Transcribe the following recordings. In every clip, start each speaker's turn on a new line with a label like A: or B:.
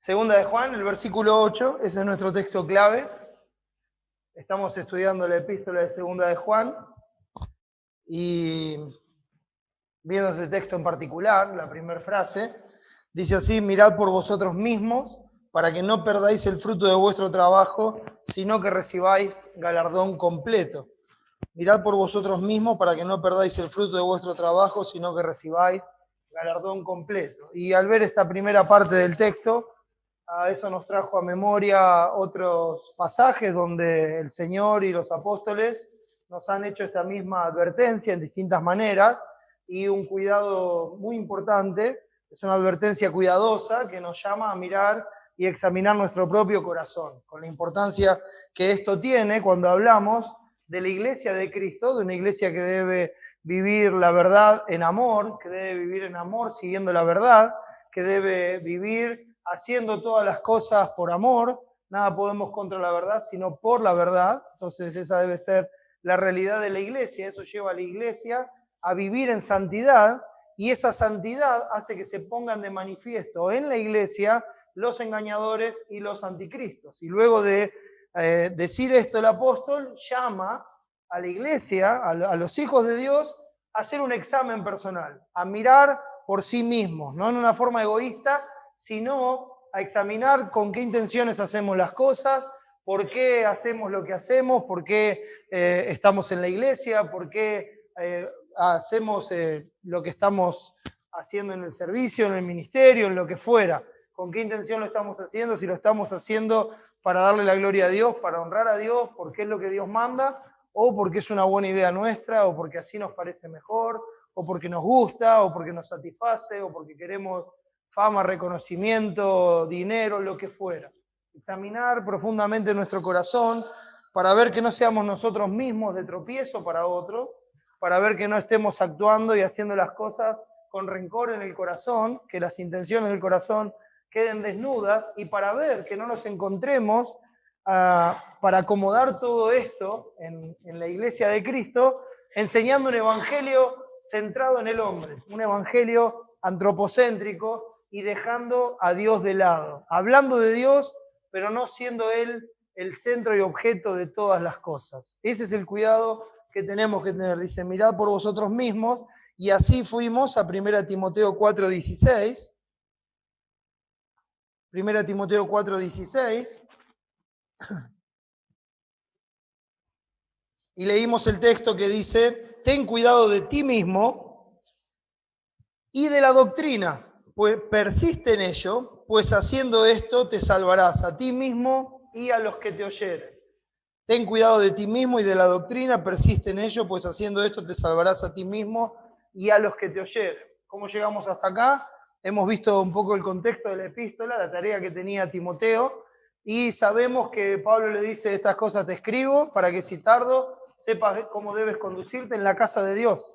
A: Segunda de Juan, el versículo 8, ese es nuestro texto clave. Estamos estudiando la epístola de Segunda de Juan y viendo este texto en particular, la primera frase, dice así: mirad por vosotros mismos para que no perdáis el fruto de vuestro trabajo, sino que recibáis galardón completo. Mirad por vosotros mismos para que no perdáis el fruto de vuestro trabajo, sino que recibáis galardón completo. Y al ver esta primera parte del texto, a eso nos trajo a memoria otros pasajes donde el Señor y los apóstoles nos han hecho esta misma advertencia en distintas maneras, y un cuidado muy importante, es una advertencia cuidadosa que nos llama a mirar y examinar nuestro propio corazón, con la importancia que esto tiene cuando hablamos de la iglesia de Cristo, de una iglesia que debe vivir la verdad en amor, que debe vivir en amor siguiendo la verdad, que debe vivir haciendo todas las cosas por amor. Nada podemos contra la verdad, sino por la verdad. Entonces esa debe ser la realidad de la iglesia. Eso lleva a la iglesia a vivir en santidad, y esa santidad hace que se pongan de manifiesto en la iglesia los engañadores y los anticristos. Y luego de decir esto, el apóstol llama a la iglesia, a los hijos de Dios, a hacer un examen personal, a mirar por sí mismos, no en una forma egoísta, sino a examinar con qué intenciones hacemos las cosas, por qué hacemos lo que hacemos, por qué estamos en la iglesia, por qué hacemos lo que estamos haciendo en el servicio, en el ministerio, en lo que fuera. ¿Con qué intención lo estamos haciendo? Si lo estamos haciendo para darle la gloria a Dios, para honrar a Dios, porque es lo que Dios manda, o porque es una buena idea nuestra, o porque así nos parece mejor, o porque nos gusta, o porque nos satisface, o porque queremos fama, reconocimiento, dinero, lo que fuera. Examinar profundamente nuestro corazón para ver que no seamos nosotros mismos de tropiezo para otros, para ver que no estemos actuando y haciendo las cosas con rencor en el corazón, que las intenciones del corazón queden desnudas, y para ver que no nos encontremos para acomodar todo esto en la iglesia de Cristo, enseñando un evangelio centrado en el hombre, un evangelio antropocéntrico, y dejando a Dios de lado, hablando de Dios, pero no siendo Él el centro y objeto de todas las cosas. Ese es el cuidado que tenemos que tener. Dice: mirad por vosotros mismos, y así fuimos a 1 Timoteo 4:16. 1 Timoteo 4:16. Y leímos el texto que dice: ten cuidado de ti mismo y de la doctrina, pues persiste en ello, pues haciendo esto te salvarás a ti mismo y a los que te oyeren. Ten cuidado de ti mismo y de la doctrina, persiste en ello, pues haciendo esto te salvarás a ti mismo y a los que te oyeren. ¿Cómo llegamos hasta acá? Hemos visto un poco el contexto de la epístola, la tarea que tenía Timoteo, y sabemos que Pablo le dice: estas cosas te escribo para que si tardo sepas cómo debes conducirte en la casa de Dios,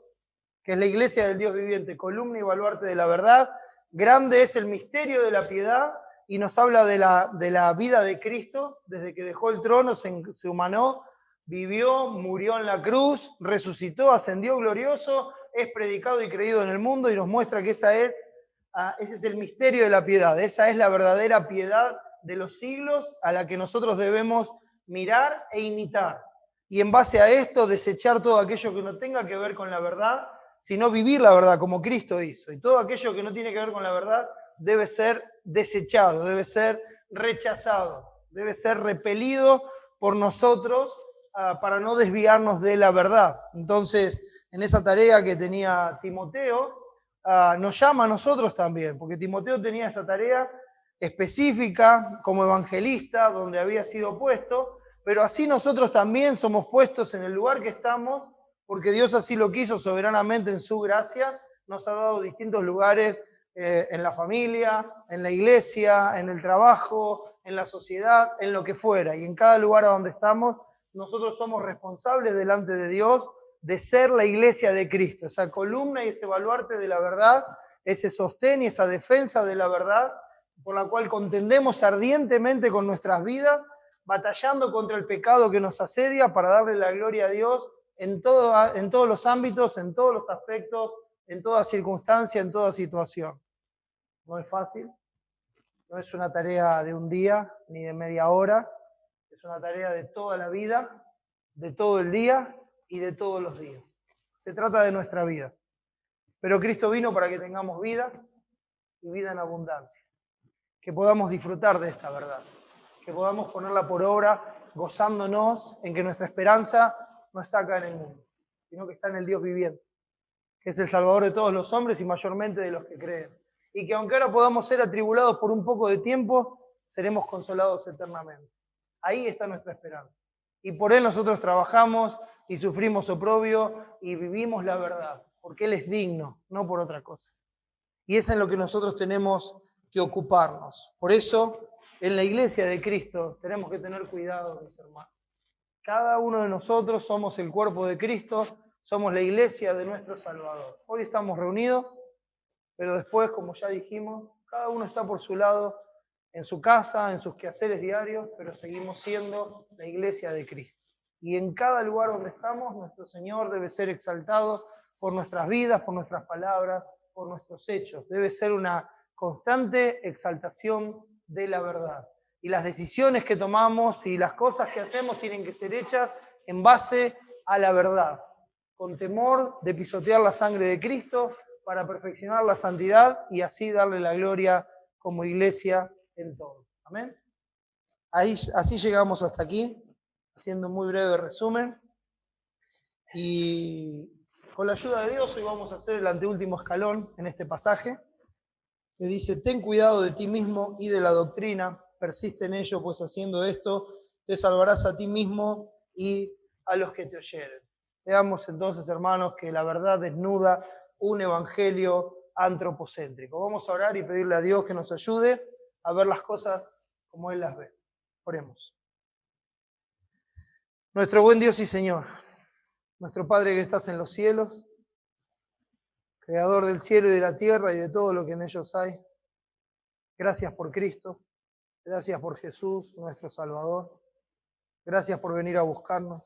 A: que es la iglesia del Dios viviente, columna y baluarte de la verdad. Grande es el misterio de la piedad, y nos habla de la vida de Cristo, desde que dejó el trono, se humanó, vivió, murió en la cruz, resucitó, ascendió glorioso, es predicado y creído en el mundo, y nos muestra que ese es el misterio de la piedad, esa es la verdadera piedad de los siglos a la que nosotros debemos mirar e imitar. Y en base a esto, desechar todo aquello que no tenga que ver con la verdad, sino vivir la verdad como Cristo hizo. Y todo aquello que no tiene que ver con la verdad debe ser desechado, debe ser rechazado, debe ser repelido por nosotros para no desviarnos de la verdad. Entonces, en esa tarea que tenía Timoteo, nos llama a nosotros también, porque Timoteo tenía esa tarea específica como evangelista, donde había sido puesto, pero así nosotros también somos puestos en el lugar que estamos, porque Dios así lo quiso soberanamente en su gracia. Nos ha dado distintos lugares en la familia, en la iglesia, en el trabajo, en la sociedad, en lo que fuera. Y en cada lugar a donde estamos, nosotros somos responsables delante de Dios de ser la iglesia de Cristo, esa columna y ese baluarte de la verdad, ese sostén y esa defensa de la verdad, por la cual contendemos ardientemente con nuestras vidas, batallando contra el pecado que nos asedia para darle la gloria a Dios en todos los ámbitos, en todos los aspectos, en toda circunstancia, en toda situación. No es fácil, No es una tarea de un día ni de media hora, es una tarea de toda la vida, de todo el día y de todos los días. Se trata de nuestra vida. Pero Cristo vino para que tengamos vida y vida en abundancia. Que podamos disfrutar de esta verdad, que podamos ponerla por obra gozándonos en que nuestra esperanza no está acá en el mundo, sino que está en el Dios viviente, que es el Salvador de todos los hombres y mayormente de los que creen. Y que aunque ahora podamos ser atribulados por un poco de tiempo, seremos consolados eternamente. Ahí está nuestra esperanza. Y por Él nosotros trabajamos y sufrimos oprobio y vivimos la verdad, porque Él es digno, no por otra cosa. Y es en lo que nosotros tenemos que ocuparnos. Por eso, en la iglesia de Cristo tenemos que tener cuidado, mis hermanos. Cada uno de nosotros somos el cuerpo de Cristo, somos la iglesia de nuestro Salvador. Hoy estamos reunidos, pero después, como ya dijimos, cada uno está por su lado, en su casa, en sus quehaceres diarios, pero seguimos siendo la iglesia de Cristo. Y en cada lugar donde estamos, nuestro Señor debe ser exaltado por nuestras vidas, por nuestras palabras, por nuestros hechos. Debe ser una constante exaltación de la verdad. Y las decisiones que tomamos y las cosas que hacemos tienen que ser hechas en base a la verdad, con temor de pisotear la sangre de Cristo para perfeccionar la santidad y así darle la gloria como iglesia en todo. Amén. Así llegamos hasta aquí, haciendo un muy breve resumen. Y con la ayuda de Dios hoy vamos a hacer el anteúltimo escalón en este pasaje, que dice: ten cuidado de ti mismo y de la doctrina, persiste en ello, pues haciendo esto te salvarás a ti mismo y a los que te oyeren. Veamos entonces, hermanos, que la verdad desnuda un evangelio antropocéntrico. Vamos a orar y pedirle a Dios que nos ayude a ver las cosas como Él las ve. Oremos. Nuestro buen Dios y Señor, nuestro Padre que estás en los cielos, Creador del cielo y de la tierra y de todo lo que en ellos hay, gracias por Cristo, gracias por Jesús, nuestro Salvador, gracias por venir a buscarnos,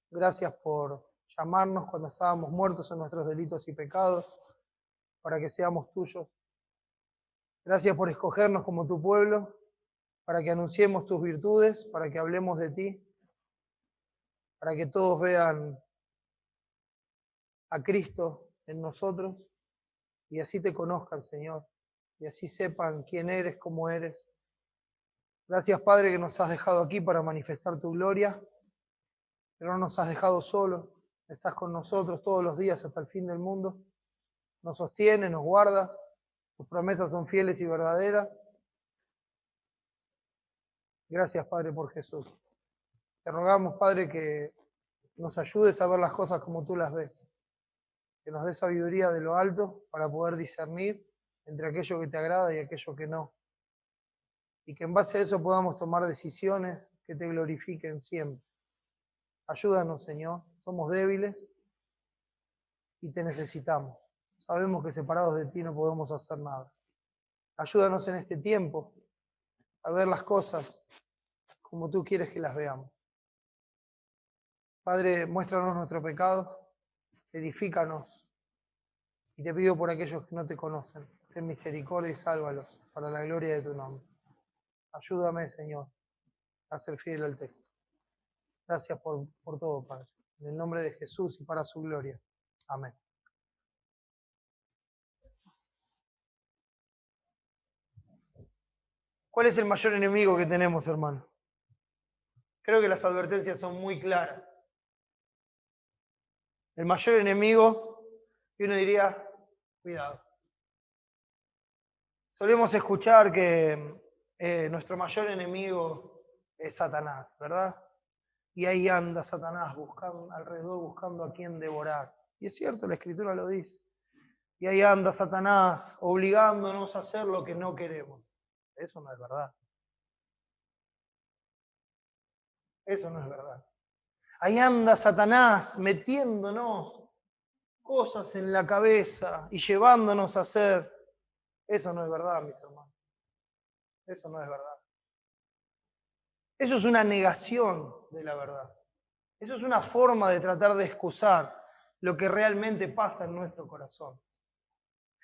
A: gracias por llamarnos cuando estábamos muertos en nuestros delitos y pecados, para que seamos tuyos. Gracias por escogernos como tu pueblo, para que anunciemos tus virtudes, para que hablemos de ti, para que todos vean a Cristo en nosotros y así te conozcan, Señor, y así sepan quién eres, cómo eres. Gracias, Padre, que nos has dejado aquí para manifestar tu gloria, pero no nos has dejado solos, estás con nosotros todos los días hasta el fin del mundo, nos sostienes, nos guardas, tus promesas son fieles y verdaderas. Gracias, Padre, por Jesús. Te rogamos, Padre, que nos ayudes a ver las cosas como tú las ves, que nos dé sabiduría de lo alto para poder discernir entre aquello que te agrada y aquello que no. Y que en base a eso podamos tomar decisiones que te glorifiquen siempre. Ayúdanos, Señor. Somos débiles y te necesitamos. Sabemos que separados de ti no podemos hacer nada. Ayúdanos en este tiempo a ver las cosas como tú quieres que las veamos. Padre, muéstranos nuestro pecado, edifícanos. Y te pido por aquellos que no te conocen, ten misericordia y sálvalos para la gloria de tu nombre. Ayúdame, Señor, a ser fiel al texto. Gracias por todo, Padre. En el nombre de Jesús y para su gloria. Amén. ¿Cuál es el mayor enemigo que tenemos, hermanos? Creo que las advertencias son muy claras. El mayor enemigo, y uno diría, cuidado. Solemos escuchar que nuestro mayor enemigo es Satanás, ¿verdad? Y ahí anda Satanás alrededor buscando a quien devorar. Y es cierto, la Escritura lo dice. Y ahí anda Satanás obligándonos a hacer lo que no queremos. Eso no es verdad. Eso no es verdad. Ahí anda Satanás metiéndonos cosas en la cabeza y llevándonos a hacer. Eso no es verdad, mis hermanos. Eso no es verdad. Eso es una negación de la verdad. Eso es una forma de tratar de excusar lo que realmente pasa en nuestro corazón.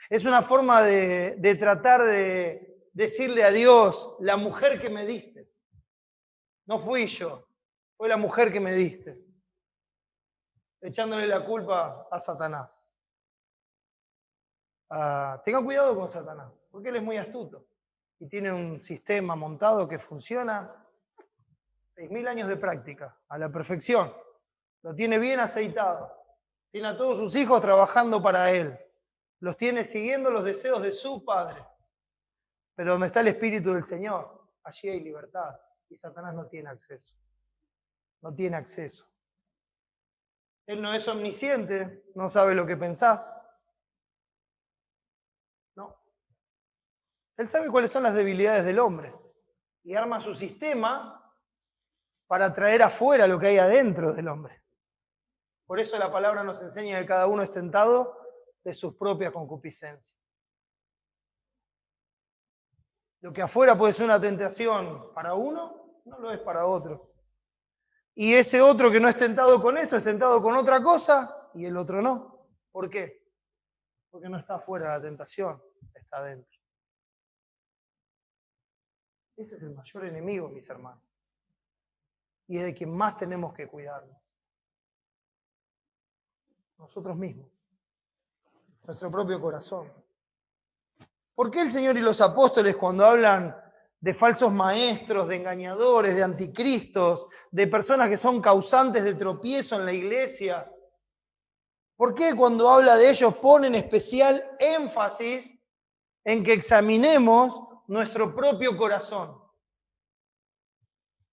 A: Es una forma de tratar de decirle a Dios, la mujer que me diste. No fui yo, fue la mujer que me diste. Echándole la culpa a Satanás. Tengan cuidado con Satanás, porque él es muy astuto y tiene un sistema montado que funciona 6.000 años de práctica, a la perfección. Lo tiene bien aceitado. Tiene a todos sus hijos trabajando para él. Los tiene siguiendo los deseos de su padre. Pero donde está el Espíritu del Señor, allí hay libertad. Y Satanás no tiene acceso. No tiene acceso. Él no es omnisciente, no sabe lo que pensás. No. Él sabe cuáles son las debilidades del hombre. Y arma su sistema para traer afuera lo que hay adentro del hombre. Por eso la palabra nos enseña que cada uno es tentado de sus propias concupiscencias. Lo que afuera puede ser una tentación para uno, no lo es para otro. Y ese otro que no es tentado con eso, es tentado con otra cosa, y el otro no. ¿Por qué? Porque no está afuera la tentación, está adentro. Ese es el mayor enemigo, mis hermanos. Y es de quien más tenemos que cuidarnos. Nosotros mismos. Nuestro propio corazón. ¿Por qué el Señor y los apóstoles cuando hablan de falsos maestros, de engañadores, de anticristos, de personas que son causantes de tropiezo en la iglesia, por qué cuando habla de ellos ponen especial énfasis en que examinemos nuestro propio corazón?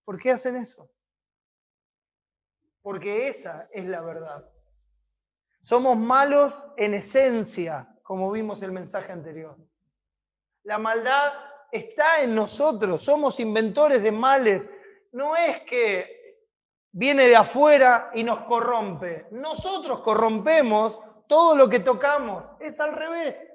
A: ¿Por qué hacen eso? Porque esa es la verdad. Somos malos en esencia, como vimos en el mensaje anterior. La maldad está en nosotros, somos inventores de males. No es que viene de afuera y nos corrompe. Nosotros corrompemos todo lo que tocamos. Es al revés.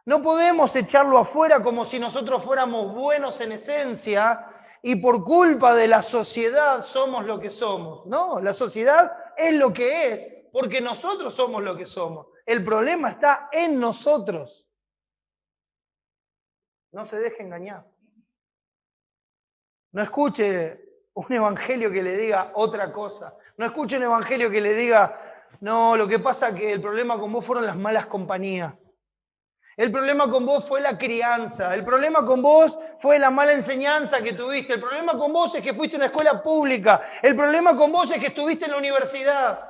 A: No podemos echarlo afuera como si nosotros fuéramos buenos en esencia y por culpa de la sociedad somos lo que somos. No, la sociedad es lo que es porque nosotros somos lo que somos. El problema está en nosotros. No se deje engañar. No escuche un evangelio que le diga otra cosa. No escuche un evangelio que le diga, no, lo que pasa es que el problema con vos fueron las malas compañías. El problema con vos fue la crianza. El problema con vos fue la mala enseñanza que tuviste. El problema con vos es que fuiste a una escuela pública. El problema con vos es que estuviste en la universidad.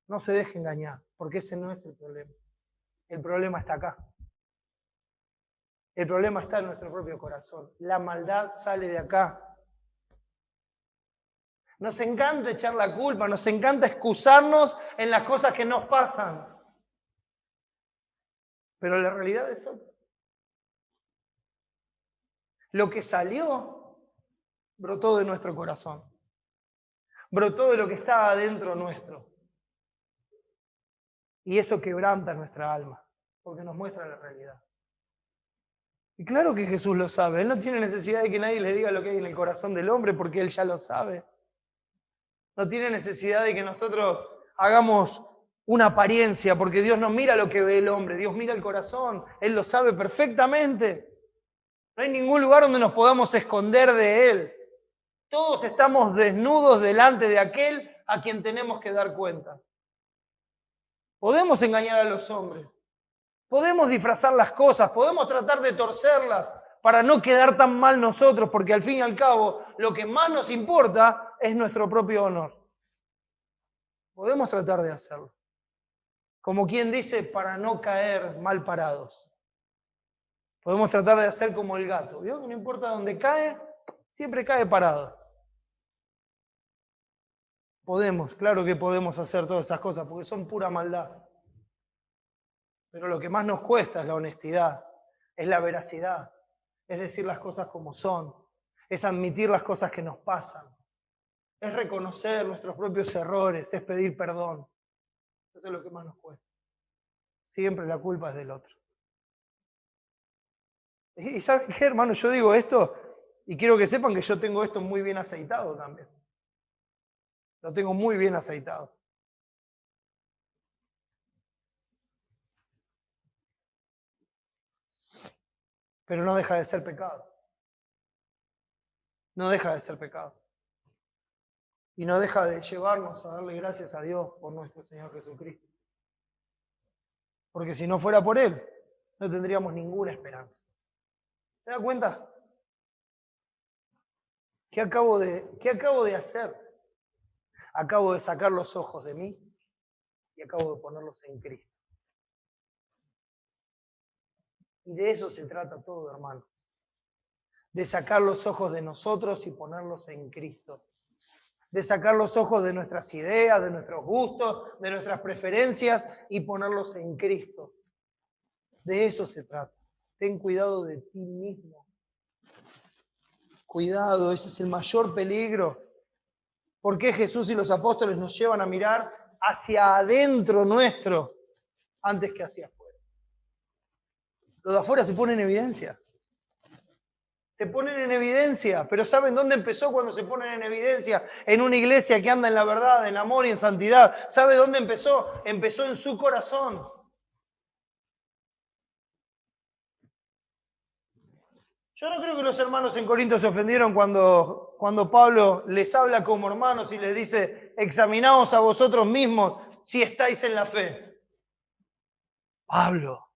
A: No se deje engañar, porque ese no es el problema. El problema está acá. El problema está en nuestro propio corazón. La maldad sale de acá. Nos encanta echar la culpa, nos encanta excusarnos en las cosas que nos pasan. Pero la realidad es otra. Lo que salió brotó de nuestro corazón. Brotó de lo que estaba adentro nuestro. Y eso quebranta nuestra alma, porque nos muestra la realidad. Y claro que Jesús lo sabe. Él no tiene necesidad de que nadie le diga lo que hay en el corazón del hombre, porque Él ya lo sabe. No tiene necesidad de que nosotros hagamos una apariencia, porque Dios no mira lo que ve el hombre, Dios mira el corazón. Él lo sabe perfectamente. No hay ningún lugar donde nos podamos esconder de Él. Todos estamos desnudos delante de aquel a quien tenemos que dar cuenta. Podemos engañar a los hombres. Podemos disfrazar las cosas, podemos tratar de torcerlas para no quedar tan mal nosotros, porque al fin y al cabo lo que más nos importa es nuestro propio honor. Podemos tratar de hacerlo. Como quien dice, para no caer mal parados. Podemos tratar de hacer como el gato. ¿Vio? No importa dónde cae, siempre cae parado. Podemos, claro que podemos hacer todas esas cosas, porque son pura maldad. Pero lo que más nos cuesta es la honestidad, es la veracidad, es decir las cosas como son, es admitir las cosas que nos pasan, es reconocer nuestros propios errores, es pedir perdón. Eso es lo que más nos cuesta. Siempre la culpa es del otro. ¿Y saben qué, hermano? Yo digo esto y quiero que sepan que yo tengo esto muy bien aceitado también. Lo tengo muy bien aceitado. pero no deja de ser pecado. No deja de ser pecado. Y no deja de llevarnos a darle gracias a Dios por nuestro Señor Jesucristo. Porque si no fuera por Él, no tendríamos ninguna esperanza. ¿Se da cuenta? ¿Qué acabo de hacer? Acabo de sacar los ojos de mí y acabo de ponerlos en Cristo. Y de eso se trata todo, hermano. De sacar los ojos de nosotros y ponerlos en Cristo. De sacar los ojos de nuestras ideas, de nuestros gustos, de nuestras preferencias y ponerlos en Cristo. De eso se trata. Ten cuidado de ti mismo. Cuidado, ese es el mayor peligro. ¿Por qué Jesús y los apóstoles nos llevan a mirar hacia adentro nuestro antes que hacia afuera? Lo de afuera se pone en evidencia. Se ponen en evidencia, pero ¿saben dónde empezó cuando se ponen en evidencia? En una iglesia que anda en la verdad, en amor y en santidad. ¿Sabe dónde empezó? Empezó en su corazón. Yo no creo que los hermanos en Corinto se ofendieron cuando Pablo les habla como hermanos y les dice, examinaos a vosotros mismos si estáis en la fe. Pablo,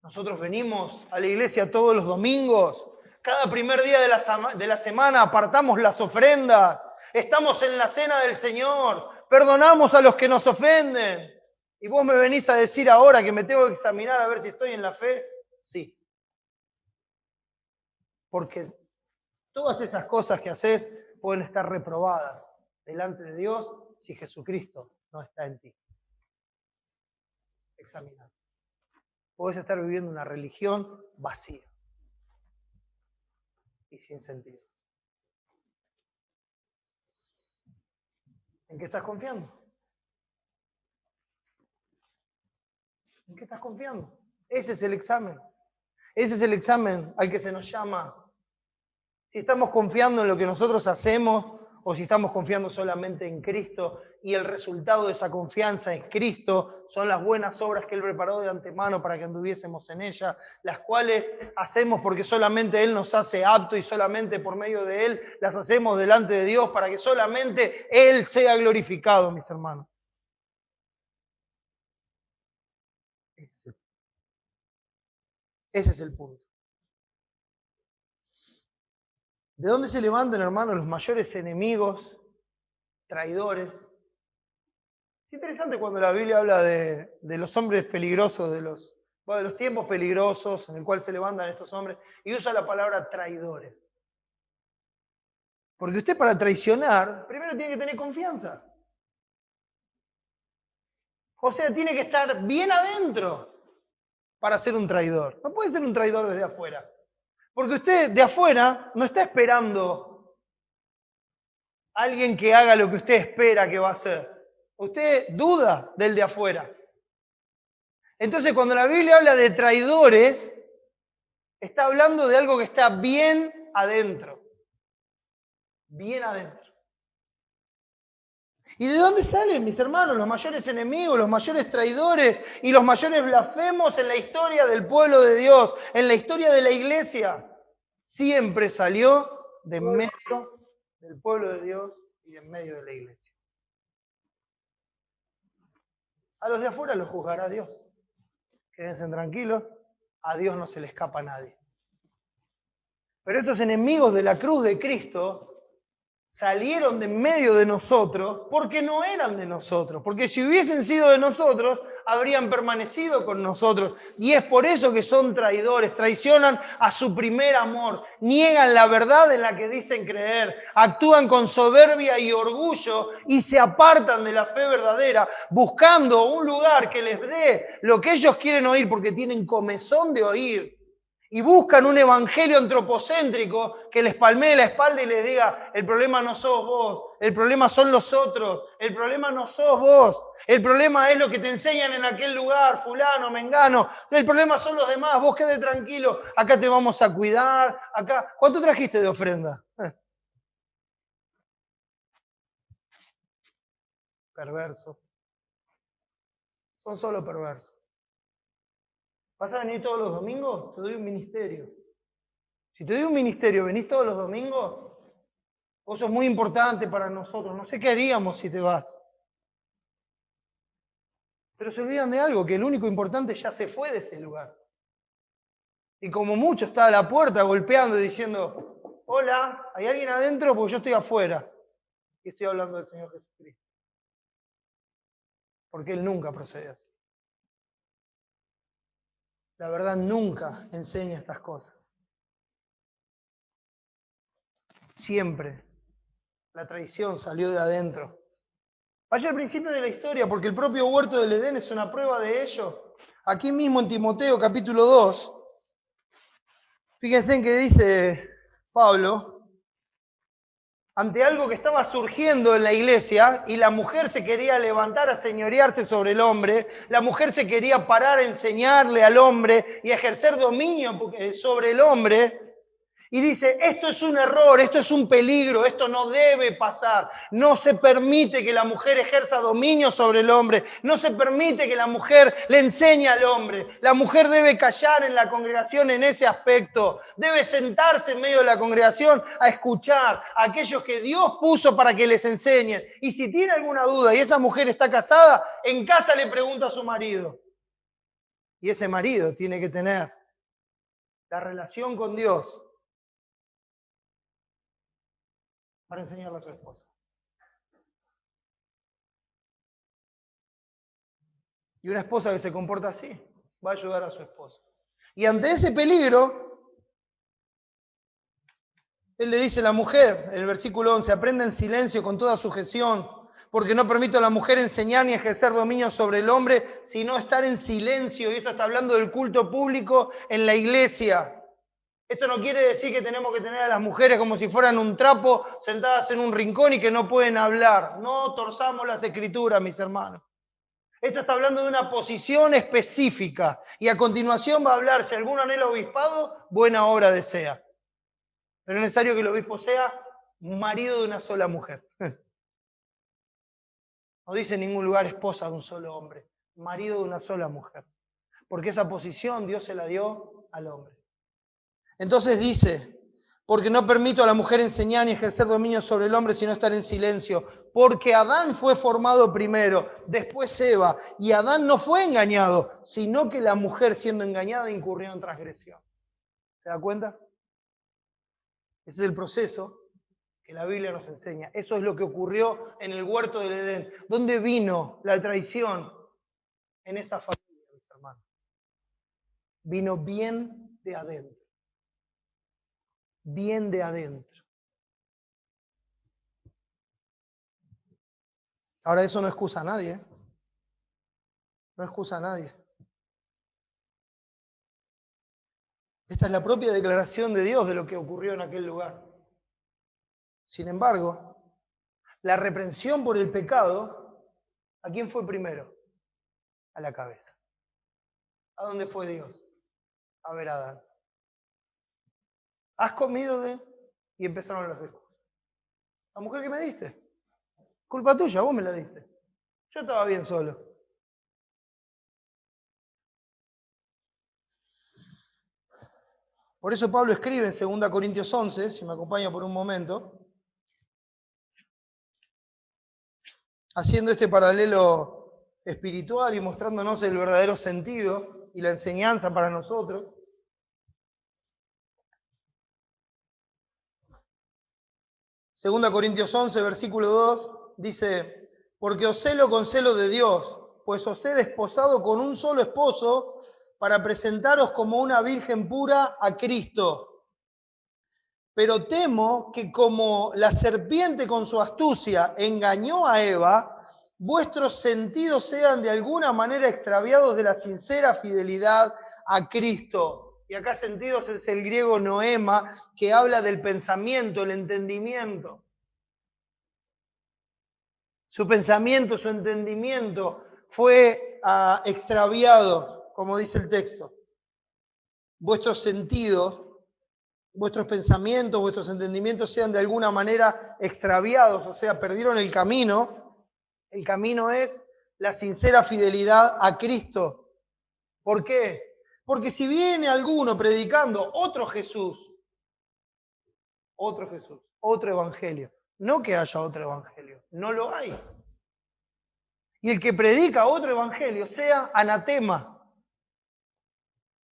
A: nosotros venimos a la iglesia todos los domingos. Cada primer día de la semana apartamos las ofrendas. Estamos en la cena del Señor. Perdonamos a los que nos ofenden. ¿Y vos me venís a decir ahora que me tengo que examinar a ver si estoy en la fe? Sí. Porque todas esas cosas que haces pueden estar reprobadas delante de Dios si Jesucristo no está en ti. Examinar. Podés estar viviendo una religión vacía y sin sentido. ¿En qué estás confiando? ¿En qué estás confiando? Ese es el examen. Ese es el examen al que se nos llama. Si estamos confiando en lo que nosotros hacemos o si estamos confiando solamente en Cristo y el resultado de esa confianza en Cristo son las buenas obras que Él preparó de antemano para que anduviésemos en ellas, las cuales hacemos porque solamente Él nos hace apto y solamente por medio de Él las hacemos delante de Dios para que solamente Él sea glorificado, mis hermanos. Ese es el punto. ¿De dónde se levantan, hermanos, los mayores enemigos, traidores? Es interesante cuando la Biblia habla de los hombres peligrosos, de los tiempos peligrosos en el cual se levantan estos hombres, y usa la palabra traidores. Porque usted para traicionar, primero tiene que tener confianza. O sea, tiene que estar bien adentro para ser un traidor. No puede ser un traidor desde afuera. Porque usted de afuera no está esperando a alguien que haga lo que usted espera que va a hacer. Usted duda del de afuera. Entonces, cuando la Biblia habla de traidores, está hablando de algo que está bien adentro. Bien adentro. ¿Y de dónde salen, mis hermanos, los mayores enemigos, los mayores traidores y los mayores blasfemos en la historia del pueblo de Dios, en la historia de la iglesia? Siempre salió de en medio del pueblo de Dios y de en medio de la iglesia. A los de afuera los juzgará Dios. Quédense tranquilos, a Dios no se le escapa a nadie. Pero estos enemigos de la cruz de Cristo salieron de en medio de nosotros porque no eran de nosotros. Porque si hubiesen sido de nosotros, habrían permanecido con nosotros. Y es por eso que son traidores, traicionan a su primer amor, niegan la verdad en la que dicen creer, actúan con soberbia y orgullo y se apartan de la fe verdadera, buscando un lugar que les dé lo que ellos quieren oír porque tienen comezón de oír. Y buscan un evangelio antropocéntrico que les palmee la espalda y les diga, el problema no sos vos, el problema son los otros, el problema no sos vos, el problema es lo que te enseñan en aquel lugar, fulano, mengano, el problema son los demás, vos quede tranquilo, acá te vamos a cuidar, acá. ¿Cuánto trajiste de ofrenda? Perverso. Son solo perversos. ¿Vas a venir todos los domingos? Te doy un ministerio. Si te doy un ministerio, ¿venís todos los domingos? Vos sos muy importante para nosotros. No sé qué haríamos si te vas. Pero se olvidan de algo, que el único importante ya se fue de ese lugar. Y como mucho está a la puerta golpeando y diciendo, hola, ¿hay alguien adentro? Porque yo estoy afuera. Y estoy hablando del Señor Jesucristo. Porque Él nunca procede así. La verdad nunca enseña estas cosas. Siempre la traición salió de adentro. Vaya al principio de la historia, porque el propio huerto del Edén es una prueba de ello. Aquí mismo en Timoteo capítulo 2, fíjense en que dice Pablo, ante algo que estaba surgiendo en la iglesia y la mujer se quería levantar a señorearse sobre el hombre, la mujer se quería parar a enseñarle al hombre y a ejercer dominio sobre el hombre. Y dice, esto es un error, esto es un peligro, esto no debe pasar. No se permite que la mujer ejerza dominio sobre el hombre. No se permite que la mujer le enseñe al hombre. La mujer debe callar en la congregación en ese aspecto. Debe sentarse en medio de la congregación a escuchar a aquellos que Dios puso para que les enseñen. Y si tiene alguna duda y esa mujer está casada, en casa le pregunta a su marido. Y ese marido tiene que tener la relación con Dios para enseñarle a su esposa. Y una esposa que se comporta así va a ayudar a su esposo. Y ante ese peligro, él le dice a la mujer, en el versículo 11, aprenda en silencio con toda sujeción, porque no permito a la mujer enseñar ni ejercer dominio sobre el hombre, sino estar en silencio. Y esto está hablando del culto público en la iglesia. Esto no quiere decir que tenemos que tener a las mujeres como si fueran un trapo sentadas en un rincón y que no pueden hablar. No torzamos las escrituras, mis hermanos. Esto está hablando de una posición específica. Y a continuación va a hablar, si alguno anhela obispado, buena obra desea. Pero es necesario que el obispo sea marido de una sola mujer. No dice en ningún lugar esposa de un solo hombre, marido de una sola mujer. Porque esa posición Dios se la dio al hombre. Entonces dice, porque no permito a la mujer enseñar ni ejercer dominio sobre el hombre, sino estar en silencio. Porque Adán fue formado primero, después Eva, y Adán no fue engañado, sino que la mujer siendo engañada incurrió en transgresión. ¿Se da cuenta? Ese es el proceso que la Biblia nos enseña. Eso es lo que ocurrió en el huerto del Edén. ¿Dónde vino la traición? En esa familia, mis hermanos. Vino bien de adentro. Bien de adentro. Ahora eso no excusa a nadie, ¿eh? No excusa a nadie. Esta es la propia declaración de Dios de lo que ocurrió en aquel lugar. Sin embargo, la reprensión por el pecado, ¿a quién fue primero? A la cabeza. ¿A dónde fue Dios? A ver a Adán. ¿Has comido de...? Y empezaron las excusas. La mujer que me diste. Culpa tuya, vos me la diste. Yo estaba bien solo. Por eso Pablo escribe en 2 Corintios 11, si me acompaña por un momento, haciendo este paralelo espiritual y mostrándonos el verdadero sentido y la enseñanza para nosotros. Segunda Corintios 11, versículo 2, dice, porque os celo con celo de Dios, pues os he desposado con un solo esposo para presentaros como una virgen pura a Cristo. Pero temo que como la serpiente con su astucia engañó a Eva, vuestros sentidos sean de alguna manera extraviados de la sincera fidelidad a Cristo. Y acá sentidos es el griego noema, que habla del pensamiento, el entendimiento. Su pensamiento, su entendimiento fue extraviado, como dice el texto. Vuestros sentidos, vuestros pensamientos, vuestros entendimientos sean de alguna manera extraviados, o sea, perdieron el camino. El camino es la sincera fidelidad a Cristo. ¿Por qué? Porque si viene alguno predicando otro Jesús, otro Jesús, otro evangelio. No que haya otro evangelio, no lo hay. Y el que predica otro evangelio sea anatema.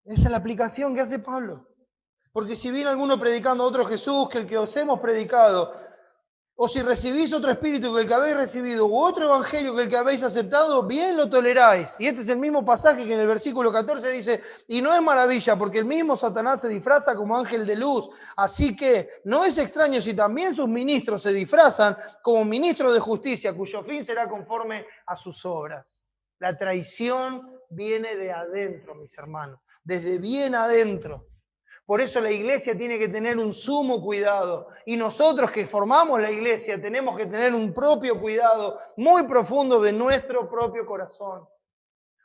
A: Esa es la aplicación que hace Pablo. Porque si viene alguno predicando otro Jesús que el que os hemos predicado, o si recibís otro espíritu que el que habéis recibido, u otro evangelio que el que habéis aceptado, bien lo toleráis. Y este es el mismo pasaje que en el versículo 14 dice, y no es maravilla, porque el mismo Satanás se disfraza como ángel de luz. Así que no es extraño si también sus ministros se disfrazan como ministros de justicia, cuyo fin será conforme a sus obras. La traición viene de adentro, mis hermanos, desde bien adentro. Por eso la iglesia tiene que tener un sumo cuidado. Y nosotros que formamos la iglesia tenemos que tener un propio cuidado muy profundo de nuestro propio corazón.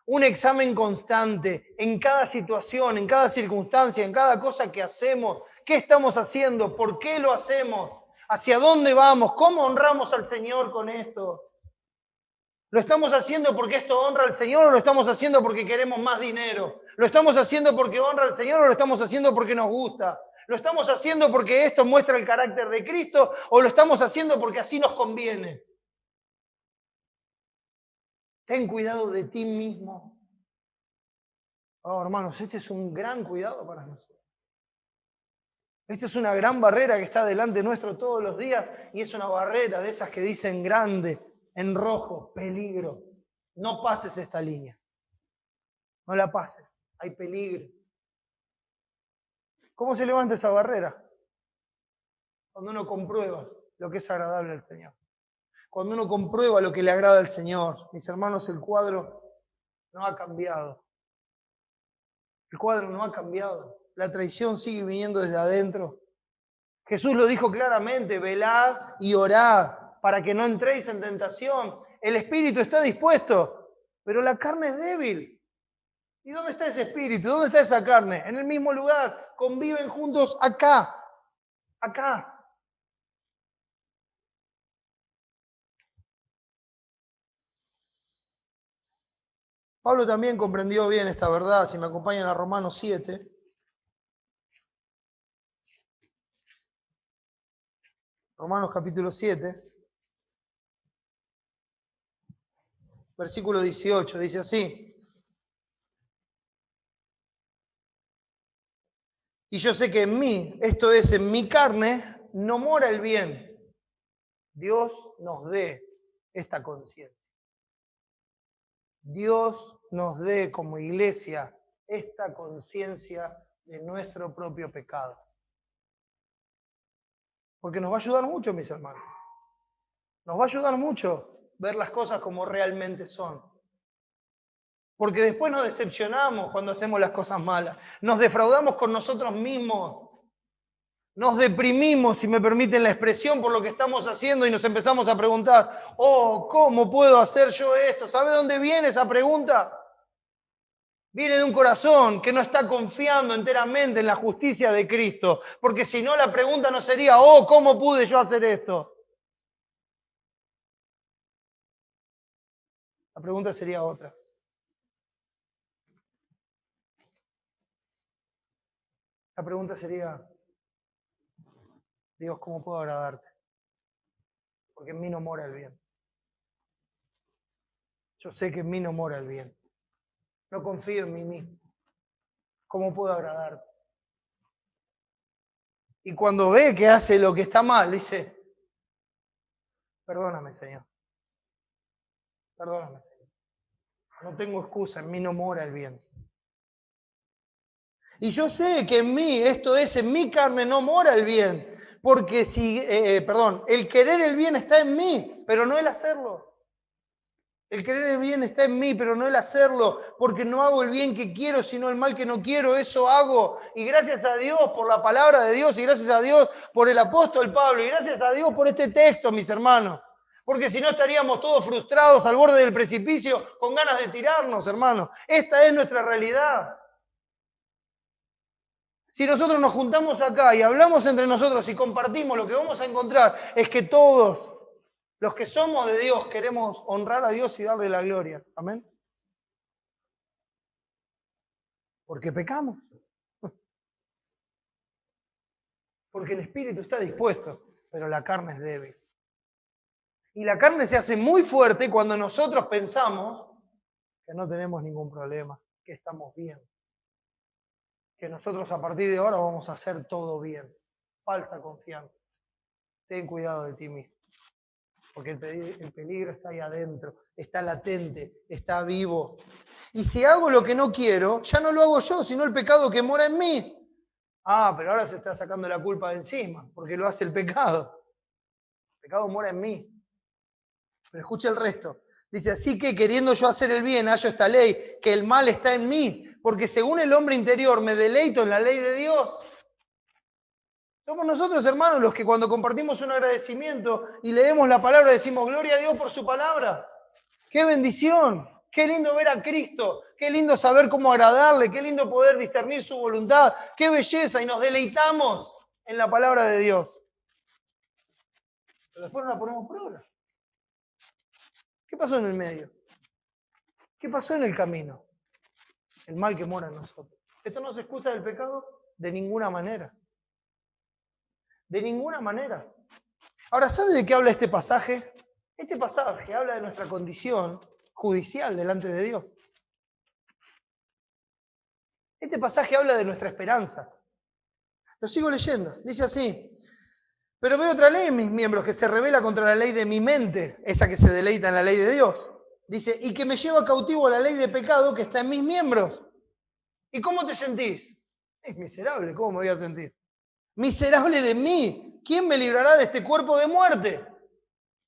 A: Un examen constante en cada situación, en cada circunstancia, en cada cosa que hacemos. ¿Qué estamos haciendo? ¿Por qué lo hacemos? ¿Hacia dónde vamos? ¿Cómo honramos al Señor con esto? ¿Lo estamos haciendo porque esto honra al Señor o lo estamos haciendo porque queremos más dinero? ¿Lo estamos haciendo porque honra al Señor o lo estamos haciendo porque nos gusta? ¿Lo estamos haciendo porque esto muestra el carácter de Cristo o lo estamos haciendo porque así nos conviene? Ten cuidado de ti mismo. Oh, hermanos, este es un gran cuidado para nosotros. Esta es una gran barrera que está delante nuestro todos los días y es una barrera de esas que dicen grande, en rojo, peligro. No pases esta línea. No la pases. Hay peligro. ¿Cómo se levanta esa barrera? Cuando uno comprueba lo que es agradable al Señor. Cuando uno comprueba lo que le agrada al Señor. Mis hermanos, el cuadro no ha cambiado. El cuadro no ha cambiado. La traición sigue viniendo desde adentro. Jesús lo dijo claramente, velad y orad para que no entréis en tentación. El espíritu está dispuesto, pero la carne es débil. ¿Y dónde está ese espíritu? ¿Dónde está esa carne? En el mismo lugar. Conviven juntos acá. Acá. Pablo también comprendió bien esta verdad. Si me acompañan a Romanos 7. Romanos capítulo 7. Versículo 18. Dice así. Y yo sé que en mí, esto es, en mi carne, no mora el bien. Dios nos dé esta conciencia. Dios nos dé como iglesia esta conciencia de nuestro propio pecado. Porque nos va a ayudar mucho, mis hermanos. Nos va a ayudar mucho ver las cosas como realmente son. Porque después nos decepcionamos cuando hacemos las cosas malas. Nos defraudamos con nosotros mismos. Nos deprimimos, si me permiten la expresión, por lo que estamos haciendo y nos empezamos a preguntar, oh, ¿cómo puedo hacer yo esto? ¿Sabe dónde viene esa pregunta? Viene de un corazón que no está confiando enteramente en la justicia de Cristo. Porque si no, la pregunta no sería, oh, ¿cómo pude yo hacer esto? La pregunta sería otra. La pregunta sería, Dios, ¿cómo puedo agradarte? Porque en mí no mora el bien. Yo sé que en mí no mora el bien. No confío en mí mismo. ¿Cómo puedo agradarte? Y cuando ve que hace lo que está mal, dice, perdóname, Señor. Perdóname, Señor. No tengo excusa, en mí no mora el bien. Y yo sé que en mí, esto es, en mi carne no mora el bien. Porque el querer el bien está en mí, pero no el hacerlo. El querer el bien está en mí, pero no el hacerlo, porque no hago el bien que quiero, sino el mal que no quiero, eso hago. Y gracias a Dios por la palabra de Dios, y gracias a Dios por el apóstol Pablo, y gracias a Dios por este texto, mis hermanos. Porque si no estaríamos todos frustrados al borde del precipicio, con ganas de tirarnos, hermanos. Esta es nuestra realidad. Si nosotros nos juntamos acá y hablamos entre nosotros y compartimos, lo que vamos a encontrar es que todos los que somos de Dios queremos honrar a Dios y darle la gloria. Amén. Porque pecamos. Porque el espíritu está dispuesto, pero la carne es débil. Y la carne se hace muy fuerte cuando nosotros pensamos que no tenemos ningún problema, que estamos bien. Que nosotros a partir de ahora vamos a hacer todo bien. Falsa confianza. Ten cuidado de ti mismo. Porque el peligro está ahí adentro, está latente, está vivo. Y si hago lo que no quiero, ya no lo hago yo, sino el pecado que mora en mí. Ah, pero ahora se está sacando la culpa de encima, porque lo hace el pecado. El pecado mora en mí. Pero escucha el resto. Dice, así que queriendo yo hacer el bien, hallo esta ley, que el mal está en mí, porque según el hombre interior me deleito en la ley de Dios. Somos nosotros, hermanos, los que cuando compartimos un agradecimiento y leemos la palabra decimos, gloria a Dios por su palabra. ¡Qué bendición! Qué lindo ver a Cristo, qué lindo saber cómo agradarle, qué lindo poder discernir su voluntad, qué belleza, y nos deleitamos en la palabra de Dios. Pero después no la ponemos por obra. ¿Qué pasó en el medio? ¿Qué pasó en el camino? El mal que mora en nosotros. ¿Esto no se excusa del pecado? De ninguna manera. De ninguna manera. Ahora, ¿sabe de qué habla este pasaje? Este pasaje habla de nuestra condición judicial delante de Dios. Este pasaje habla de nuestra esperanza. Lo sigo leyendo. Dice así. Pero veo otra ley en mis miembros que se revela contra la ley de mi mente, esa que se deleita en la ley de Dios. Dice, y que me lleva cautivo a la ley de pecado que está en mis miembros. ¿Y cómo te sentís? Es miserable, ¿cómo me voy a sentir? Miserable de mí, ¿quién me librará de este cuerpo de muerte?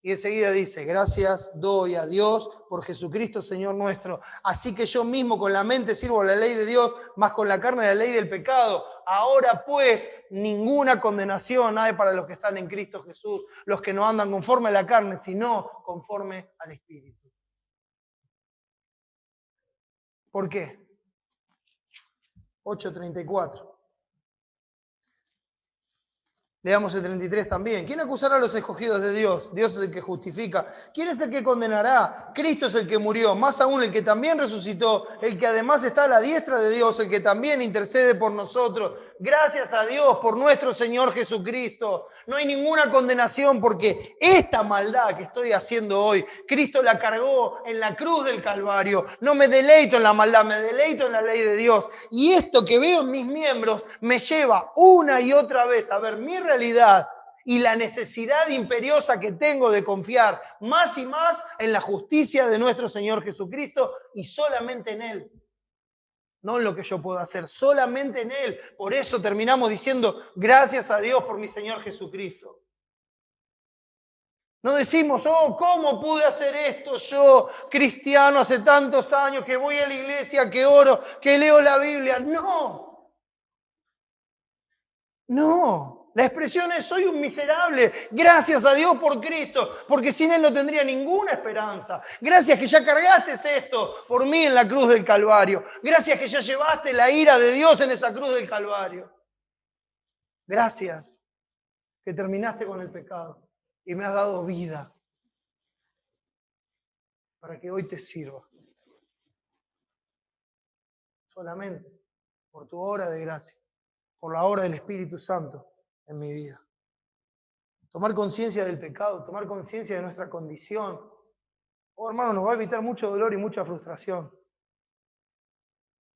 A: Y enseguida dice, gracias doy a Dios por Jesucristo Señor nuestro. Así que yo mismo con la mente sirvo a la ley de Dios, más con la carne a la ley del pecado. Ahora pues, ninguna condenación hay para los que están en Cristo Jesús, los que no andan conforme a la carne, sino conforme al Espíritu. ¿Por qué? 8:34. Leamos el 33 también. ¿Quién acusará a los escogidos de Dios? Dios es el que justifica. ¿Quién es el que condenará? Cristo es el que murió, más aún el que también resucitó, el que además está a la diestra de Dios, el que también intercede por nosotros. Gracias a Dios por nuestro Señor Jesucristo. No hay ninguna condenación porque esta maldad que estoy haciendo hoy, Cristo la cargó en la cruz del Calvario. No me deleito en la maldad, me deleito en la ley de Dios. Y esto que veo en mis miembros me lleva una y otra vez a ver mi realidad y la necesidad imperiosa que tengo de confiar más y más en la justicia de nuestro Señor Jesucristo y solamente en Él. No en lo que yo puedo hacer, solamente en Él. Por eso terminamos diciendo, gracias a Dios por mi Señor Jesucristo. No decimos, oh, ¿cómo pude hacer esto yo, cristiano, hace tantos años que voy a la iglesia, que oro, que leo la Biblia? No. No. La expresión es, soy un miserable, gracias a Dios por Cristo, porque sin Él no tendría ninguna esperanza. Gracias que ya cargaste esto por mí en la cruz del Calvario. Gracias que ya llevaste la ira de Dios en esa cruz del Calvario. Gracias que terminaste con el pecado y me has dado vida para que hoy te sirva. Solamente por tu obra de gracia, por la obra del Espíritu Santo en mi vida. Tomar conciencia del pecado, tomar conciencia de nuestra condición. Oh, hermano, nos va a evitar mucho dolor y mucha frustración.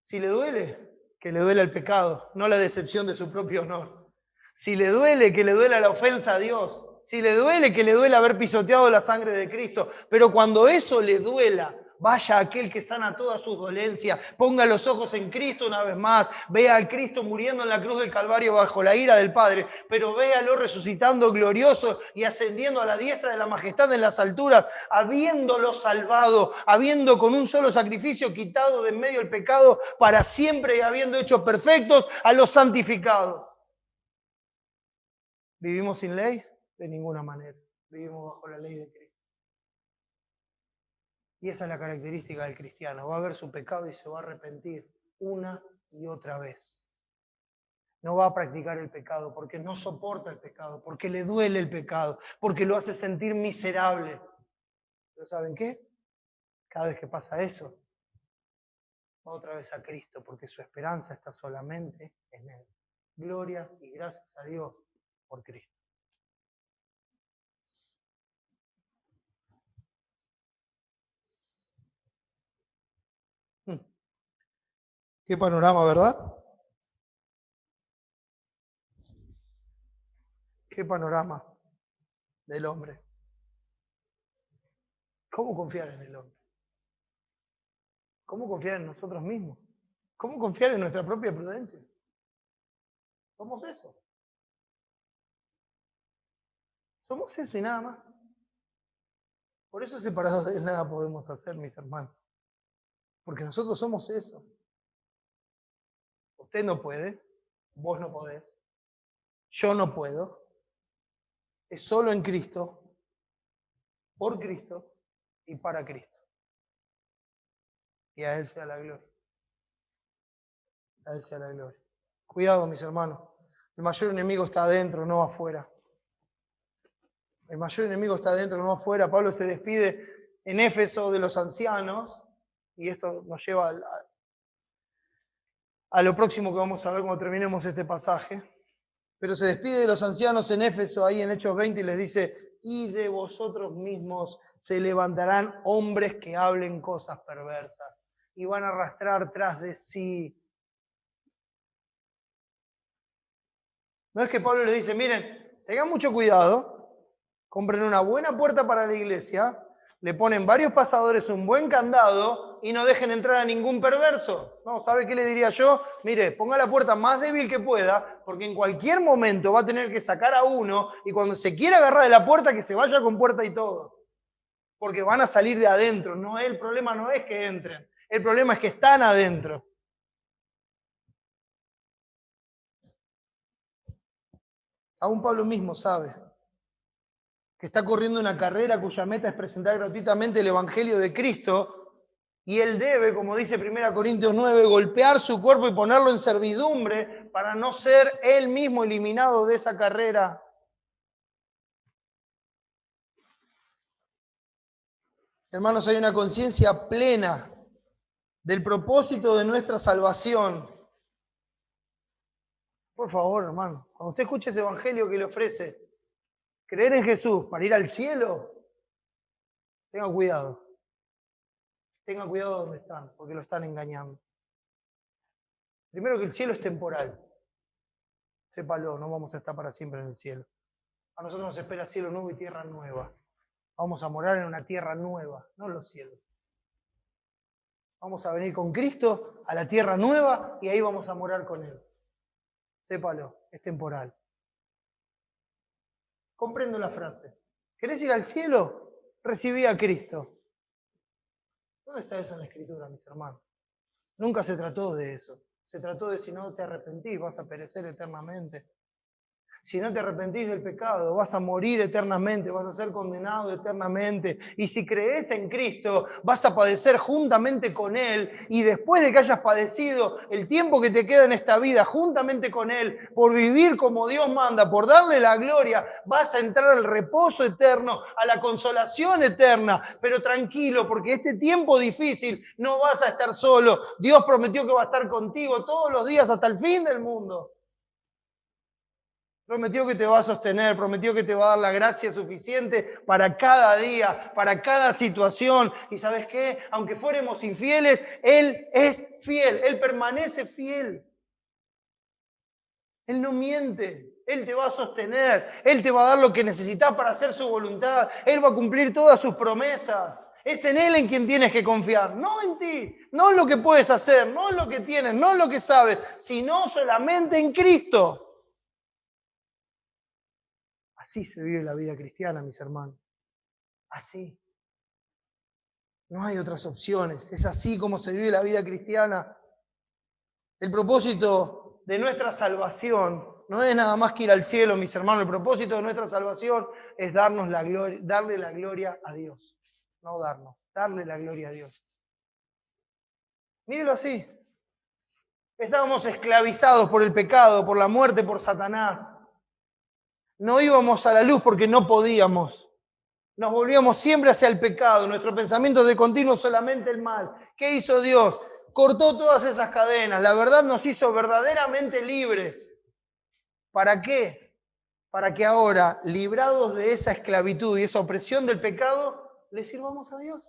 A: Si le duele, que le duela el pecado, no la decepción de su propio honor. Si le duele, que le duela la ofensa a Dios. Si le duele, que le duela haber pisoteado la sangre de Cristo. Pero cuando eso le duela, vaya aquel que sana todas sus dolencias, ponga los ojos en Cristo una vez más, vea a Cristo muriendo en la cruz del Calvario bajo la ira del Padre, pero véalo resucitando glorioso y ascendiendo a la diestra de la majestad en las alturas, habiéndolo salvado, habiendo con un solo sacrificio quitado de en medio el pecado para siempre y habiendo hecho perfectos a los santificados. ¿Vivimos sin ley? De ninguna manera. Vivimos bajo la ley de Cristo. Y esa es la característica del cristiano. Va a ver su pecado y se va a arrepentir una y otra vez. No va a practicar el pecado porque no soporta el pecado, porque le duele el pecado, porque lo hace sentir miserable. Pero ¿saben qué? Cada vez que pasa eso, va otra vez a Cristo porque su esperanza está solamente en Él. Gloria y gracias a Dios por Cristo. Qué panorama, ¿verdad? Qué panorama del hombre. ¿Cómo confiar en el hombre? ¿Cómo confiar en nosotros mismos? ¿Cómo confiar en nuestra propia prudencia? Somos eso. Somos eso y nada más. Por eso separados de él nada podemos hacer, mis hermanos. Porque nosotros somos eso. Usted no puede, vos no podés, yo no puedo. Es solo en Cristo, por Cristo y para Cristo. Y a Él sea la gloria. A Él sea la gloria. Cuidado, mis hermanos. El mayor enemigo está adentro, no afuera. El mayor enemigo está adentro, no afuera. Pablo se despide en Éfeso de los ancianos, y esto nos lleva a lo próximo que vamos a ver cuando terminemos este pasaje. Pero se despide de los ancianos en Éfeso, ahí en Hechos 20, y les dice: y de vosotros mismos se levantarán hombres que hablen cosas perversas, y van a arrastrar tras de sí. No es que Pablo les dice: miren, tengan mucho cuidado, compren una buena puerta para la iglesia, le ponen varios pasadores, un buen candado y no dejen entrar a ningún perverso. No, ¿sabe qué le diría yo? Mire, ponga la puerta más débil que pueda, porque en cualquier momento va a tener que sacar a uno y cuando se quiera agarrar de la puerta, que se vaya con puerta y todo. Porque van a salir de adentro. No, el problema no es que entren, el problema es que están adentro. Aún Pablo mismo sabe que está corriendo una carrera cuya meta es presentar gratuitamente el Evangelio de Cristo, y él debe, como dice 1 Corintios 9, golpear su cuerpo y ponerlo en servidumbre para no ser él mismo eliminado de esa carrera. Hermanos, hay una conciencia plena del propósito de nuestra salvación. Por favor, hermano, cuando usted escuche ese Evangelio que le ofrece, creer en Jesús para ir al cielo, tenga cuidado. Tenga cuidado donde están, porque lo están engañando. Primero que el cielo es temporal. Sépalo, no vamos a estar para siempre en el cielo. A nosotros nos espera cielo nuevo y tierra nueva. Vamos a morar en una tierra nueva, no en los cielos. Vamos a venir con Cristo a la tierra nueva y ahí vamos a morar con Él. Sépalo, es temporal. Comprendo la frase. ¿Querés ir al cielo? Recibí a Cristo. ¿Dónde está eso en la Escritura, mis hermanos? Nunca se trató de eso. Se trató de: si no te arrepentís, vas a perecer eternamente. Si no te arrepentís del pecado, vas a morir eternamente, vas a ser condenado eternamente. Y si crees en Cristo, vas a padecer juntamente con Él. Y después de que hayas padecido el tiempo que te queda en esta vida juntamente con Él, por vivir como Dios manda, por darle la gloria, vas a entrar al reposo eterno, a la consolación eterna. Pero tranquilo, porque este tiempo difícil no vas a estar solo. Dios prometió que va a estar contigo todos los días hasta el fin del mundo. Prometió que te va a sostener, prometió que te va a dar la gracia suficiente para cada día, para cada situación. ¿Y sabes qué? Aunque fuéramos infieles, Él es fiel, Él permanece fiel. Él no miente, Él te va a sostener, Él te va a dar lo que necesitas para hacer su voluntad, Él va a cumplir todas sus promesas. Es en Él en quien tienes que confiar, no en ti, no en lo que puedes hacer, no en lo que tienes, no en lo que sabes, sino solamente en Cristo. Así se vive la vida cristiana, mis hermanos. Así. No hay otras opciones. Es así como se vive la vida cristiana. El propósito de nuestra salvación no es nada más que ir al cielo, mis hermanos. El propósito de nuestra salvación es darnos la gloria, darle la gloria a Dios. No darle la gloria a Dios. Mírelo así. Estábamos esclavizados por el pecado, por la muerte, por Satanás. No íbamos a la luz porque no podíamos. Nos volvíamos siempre hacia el pecado. Nuestro pensamiento de continuo solamente el mal. ¿Qué hizo Dios? Cortó todas esas cadenas. La verdad nos hizo verdaderamente libres. ¿Para qué? para que ahora, librados de esa esclavitud y esa opresión del pecado, le sirvamos a Dios.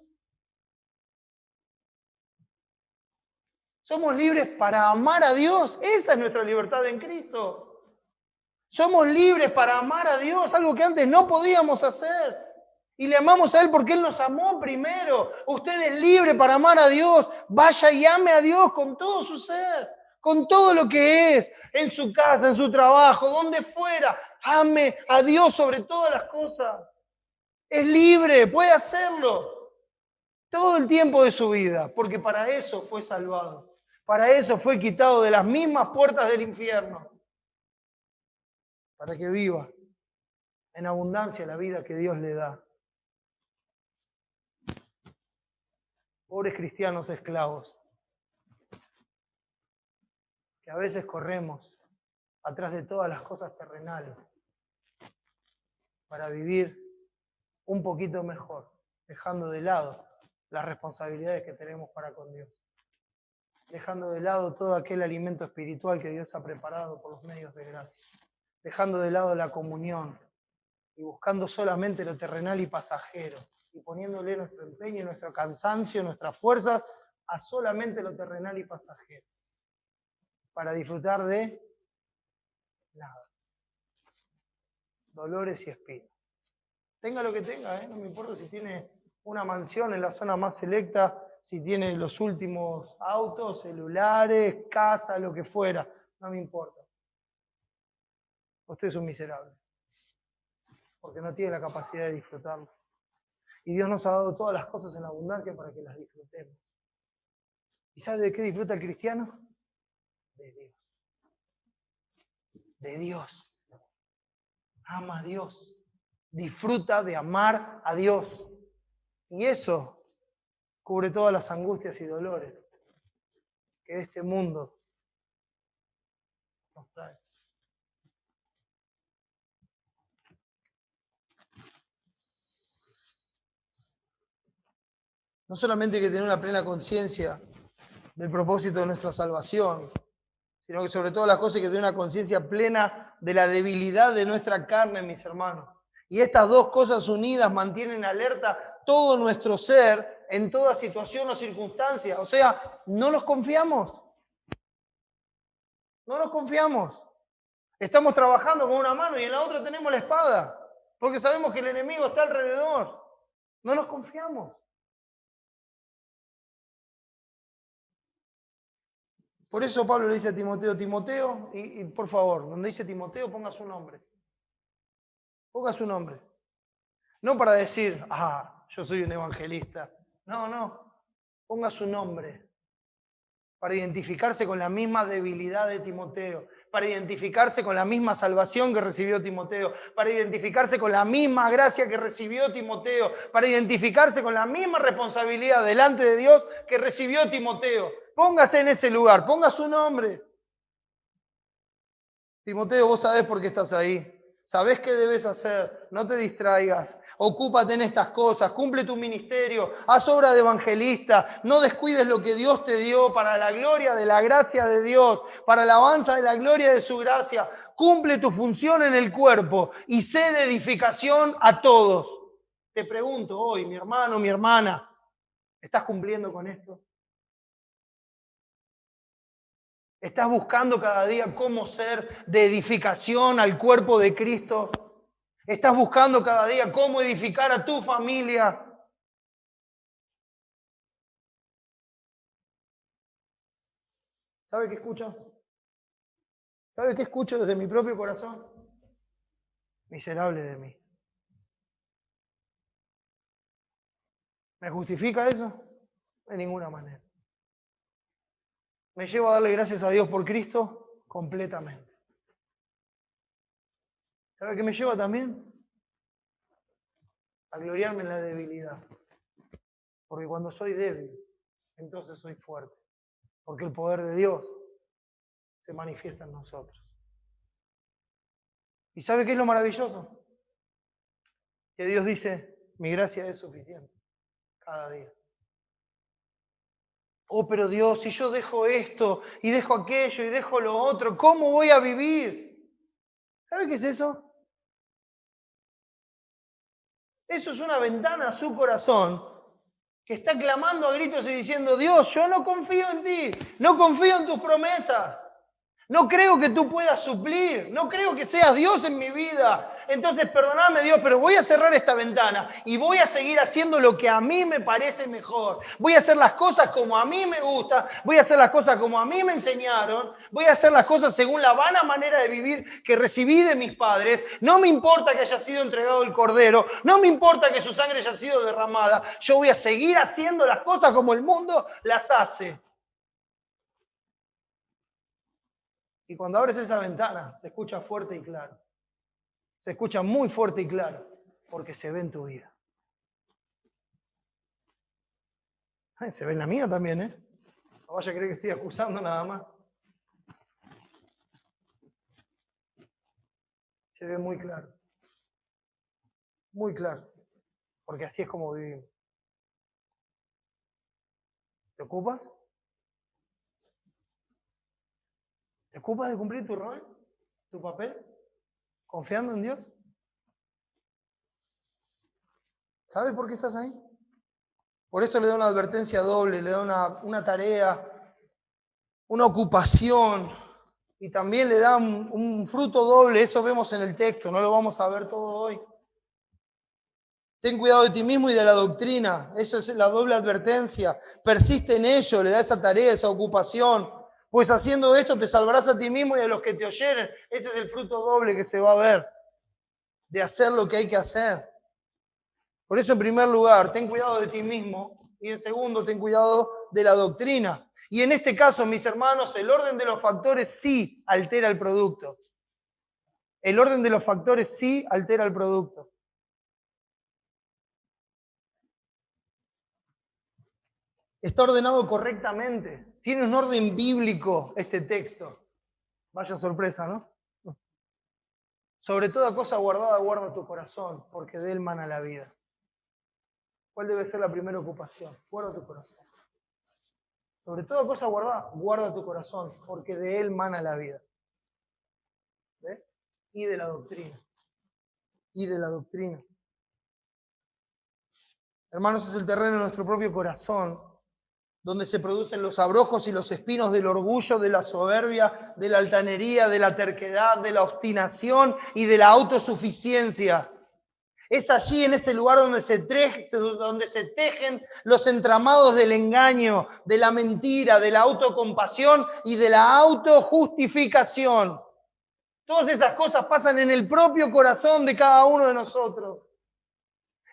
A: Somos libres para amar a Dios. Esa es nuestra libertad en Cristo. Somos libres para amar a Dios, algo que antes no podíamos hacer. Y le amamos a Él porque Él nos amó primero. Usted es libre para amar a Dios. Vaya y ame a Dios con todo su ser, con todo lo que es, en su casa, en su trabajo, donde fuera. Ame a Dios sobre todas las cosas. Es libre, puede hacerlo todo el tiempo de su vida, porque para eso fue salvado. Para eso fue quitado de las mismas puertas del infierno. Para que viva en abundancia la vida que Dios le da. Pobres cristianos esclavos, que a veces corremos atrás de todas las cosas terrenales para vivir un poquito mejor, dejando de lado las responsabilidades que tenemos para con Dios, dejando de lado todo aquel alimento espiritual que Dios ha preparado por los medios de gracia, dejando de lado la comunión y buscando solamente lo terrenal y pasajero, y poniéndole nuestro empeño, nuestro cansancio, nuestras fuerzas a solamente lo terrenal y pasajero, para disfrutar de nada, dolores y espinas. Tenga lo que tenga, no me importa si tiene una mansión en la zona más selecta, si tiene los últimos autos, celulares, casa, lo que fuera, no me importa. Usted es un miserable, porque no tiene la capacidad de disfrutarlo. Y Dios nos ha dado todas las cosas en abundancia para que las disfrutemos. ¿Y sabe de qué disfruta el cristiano? De Dios. De Dios. Ama a Dios. Disfruta de amar a Dios. Y eso cubre todas las angustias y dolores que este mundo nos trae. No solamente hay que tener una plena conciencia del propósito de nuestra salvación, sino que sobre todas las cosas hay que tener una conciencia plena de la debilidad de nuestra carne, mis hermanos. Y estas dos cosas unidas mantienen alerta todo nuestro ser en toda situación o circunstancia. O sea, no nos confiamos. No nos confiamos. Estamos trabajando con una mano y en la otra tenemos la espada, porque sabemos que el enemigo está alrededor. No nos confiamos. Por eso Pablo le dice a Timoteo, y por favor, donde dice Timoteo, ponga su nombre. Ponga su nombre. No para decir, yo soy un evangelista. No. Ponga su nombre. Para identificarse con la misma debilidad de Timoteo. Para identificarse con la misma salvación que recibió Timoteo. Para identificarse con la misma gracia que recibió Timoteo. Para identificarse con la misma responsabilidad delante de Dios que recibió Timoteo. Póngase en ese lugar. Ponga su nombre. Timoteo, vos sabés por qué estás ahí. Sabés qué debes hacer, no te distraigas, ocúpate en estas cosas, cumple tu ministerio, haz obra de evangelista, no descuides lo que Dios te dio para la gloria de la gracia de Dios, para la alabanza de la gloria de su gracia. Cumple tu función en el cuerpo y sé de edificación a todos. Te pregunto hoy, mi hermano, mi hermana, ¿estás cumpliendo con esto? ¿Estás buscando cada día cómo ser de edificación al cuerpo de Cristo? ¿Estás buscando cada día cómo edificar a tu familia? ¿Sabe qué escucho? ¿Sabe qué escucho desde mi propio corazón? Miserable de mí. ¿Me justifica eso? De ninguna manera. Me llevo a darle gracias a Dios por Cristo completamente. ¿Sabe qué me lleva también? A gloriarme en la debilidad. Porque cuando soy débil, entonces soy fuerte. Porque el poder de Dios se manifiesta en nosotros. ¿Y sabe qué es lo maravilloso? Que Dios dice, mi gracia es suficiente cada día. Oh, pero Dios, si yo dejo esto y dejo aquello y dejo lo otro, ¿cómo voy a vivir? ¿Sabe qué es eso? Eso es una ventana a su corazón que está clamando a gritos y diciendo, Dios, yo no confío en ti, no confío en tus promesas. No creo que tú puedas suplir, no creo que seas Dios en mi vida. Entonces, perdóname Dios, pero voy a cerrar esta ventana y voy a seguir haciendo lo que a mí me parece mejor. Voy a hacer las cosas como a mí me gusta, voy a hacer las cosas como a mí me enseñaron, voy a hacer las cosas según la vana manera de vivir que recibí de mis padres. No me importa que haya sido entregado el cordero, no me importa que su sangre haya sido derramada. Yo voy a seguir haciendo las cosas como el mundo las hace. Y cuando abres esa ventana, se escucha fuerte y claro. Se escucha muy fuerte y claro, porque se ve en tu vida. Ay, se ve en la mía también, ¿eh? No vaya a creer que estoy acusando nada más. Se ve muy claro. Muy claro. Porque así es como vivimos. ¿Te ocupas? ¿Te ocupas de cumplir tu rol? ¿Tu papel? ¿Confiando en Dios? ¿Sabes por qué estás ahí? Por esto le da una advertencia doble, le da una tarea, una ocupación y también le da un fruto doble. Eso vemos en el texto, no lo vamos a ver todo hoy. Ten cuidado de ti mismo y de la doctrina. Eso es la doble advertencia. Persiste en ello, le da esa tarea, esa ocupación. Pues haciendo esto te salvarás a ti mismo y a los que te oyeren. Ese es el fruto doble que se va a ver, de hacer lo que hay que hacer. Por eso, en primer lugar, ten cuidado de ti mismo. Y en segundo, ten cuidado de la doctrina. Y en este caso, mis hermanos, el orden de los factores sí altera el producto. El orden de los factores sí altera el producto. Está ordenado correctamente. Tiene un orden bíblico este texto. Vaya sorpresa, ¿no? Sobre toda cosa guardada, guarda tu corazón, porque de él mana la vida. ¿Cuál debe ser la primera ocupación? Guarda tu corazón. Sobre toda cosa guardada, guarda tu corazón, porque de él mana la vida. ¿Ve? Y de la doctrina. Y de la doctrina. Hermanos, es el terreno de nuestro propio corazón, donde se producen los abrojos y los espinos del orgullo, de la soberbia, de la altanería, de la terquedad, de la obstinación y de la autosuficiencia. Es allí, en ese lugar, donde se tejen los entramados del engaño, de la mentira, de la autocompasión y de la autojustificación. Todas esas cosas pasan en el propio corazón de cada uno de nosotros.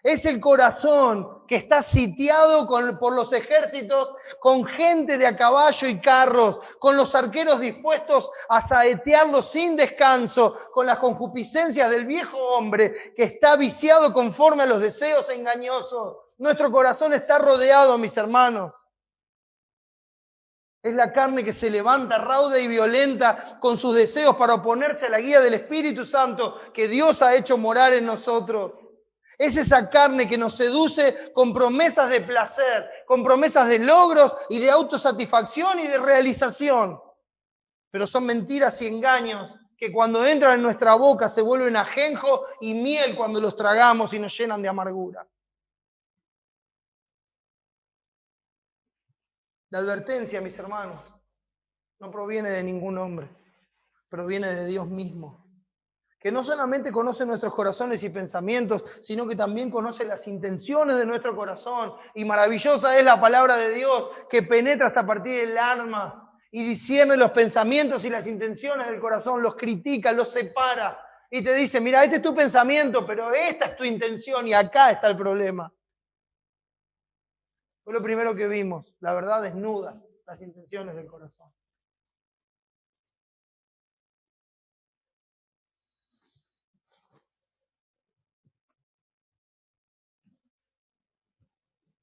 A: Es el corazón que está sitiado por los ejércitos, con gente de a caballo y carros, con los arqueros dispuestos a saetearlos sin descanso, con las concupiscencias del viejo hombre que está viciado conforme a los deseos engañosos. Nuestro corazón está rodeado, mis hermanos. Es la carne que se levanta rauda y violenta con sus deseos para oponerse a la guía del Espíritu Santo que Dios ha hecho morar en nosotros. Es esa carne que nos seduce con promesas de placer, con promesas de logros y de autosatisfacción y de realización. Pero son mentiras y engaños que cuando entran en nuestra boca se vuelven ajenjo y miel cuando los tragamos y nos llenan de amargura. La advertencia, mis hermanos, no proviene de ningún hombre, proviene de Dios mismo, que no solamente conoce nuestros corazones y pensamientos, sino que también conoce las intenciones de nuestro corazón. Y maravillosa es la palabra de Dios, que penetra hasta partir del alma y discierne los pensamientos y las intenciones del corazón, los critica, los separa y te dice, mira, este es tu pensamiento, pero esta es tu intención y acá está el problema. Fue lo primero que vimos, la verdad desnuda las intenciones del corazón.